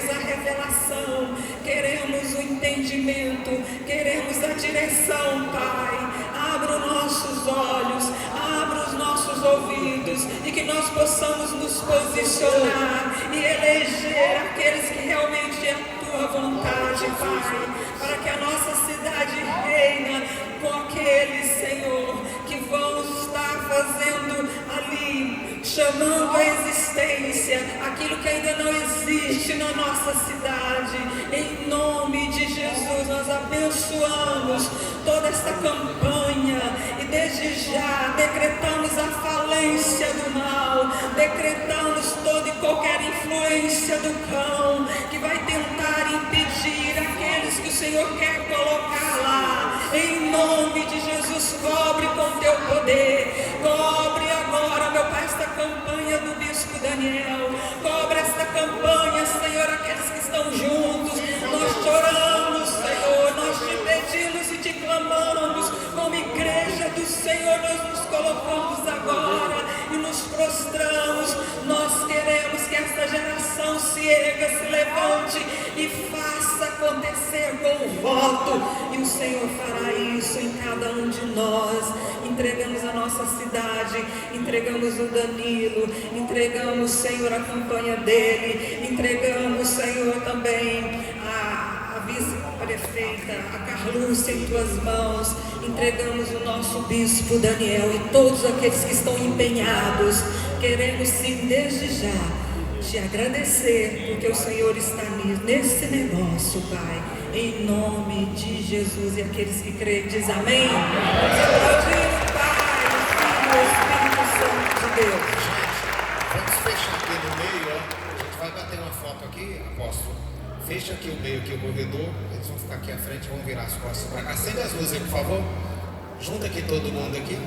a revelação, queremos o entendimento, queremos a direção, Pai. Abra os nossos olhos, abra os nossos ouvidos, e que nós possamos nos posicionar e eleger aqueles que realmente é a tua vontade, Pai, para que a nossa cidade reina com aqueles, Senhor, que vão estar fazendo ali, chamando a existência aquilo que ainda não existe na nossa cidade. Em nome de Jesus, nós abençoamos toda esta campanha, e desde já decretamos a falência do mal, decretamos toda e qualquer influência do cão que vai tentar impedir aqueles que o Senhor quer colocar lá. Em nome de Jesus, cobre com teu poder, cobre agora, meu Pai, esta campanha do Bispo Daniel, cobre esta campanha, Senhor, aqueles que estão juntos. Nós choramos, Senhor, nós te pedimos e te clamamos, como igreja do Senhor, nós nos colocamos agora e nos prostramos. Nós queremos que esta geração se erga, se levante e faça acontecer com o voto, e o Senhor fará isso em cada um de nós. Entregamos a nossa cidade, entregamos o Danilo, entregamos, Senhor, a campanha dele, entregamos, Senhor, também a vice-prefeita, a Carlúcia, em tuas mãos. Entregamos o nosso bispo Daniel e todos aqueles que estão empenhados. Queremos sim, desde já, te agradecer, porque o Senhor está nesse negócio, Pai, em nome de Jesus. E aqueles que creem, diz amém. Vamos aplaudir o Pai, o Filho, o Espírito Santo de Deus. Gente, vamos fechar aqui no meio, ó. A gente vai bater uma foto aqui, apóstolo. Fecha aqui o meio, aqui o corredor. Eles vão ficar aqui à frente, vão virar as costas para cá. Acende as luzes aí, por favor. Junta aqui todo mundo aqui.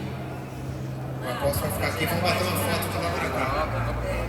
O apóstolo vai ficar aqui, vamos bater uma foto aqui lá para cá.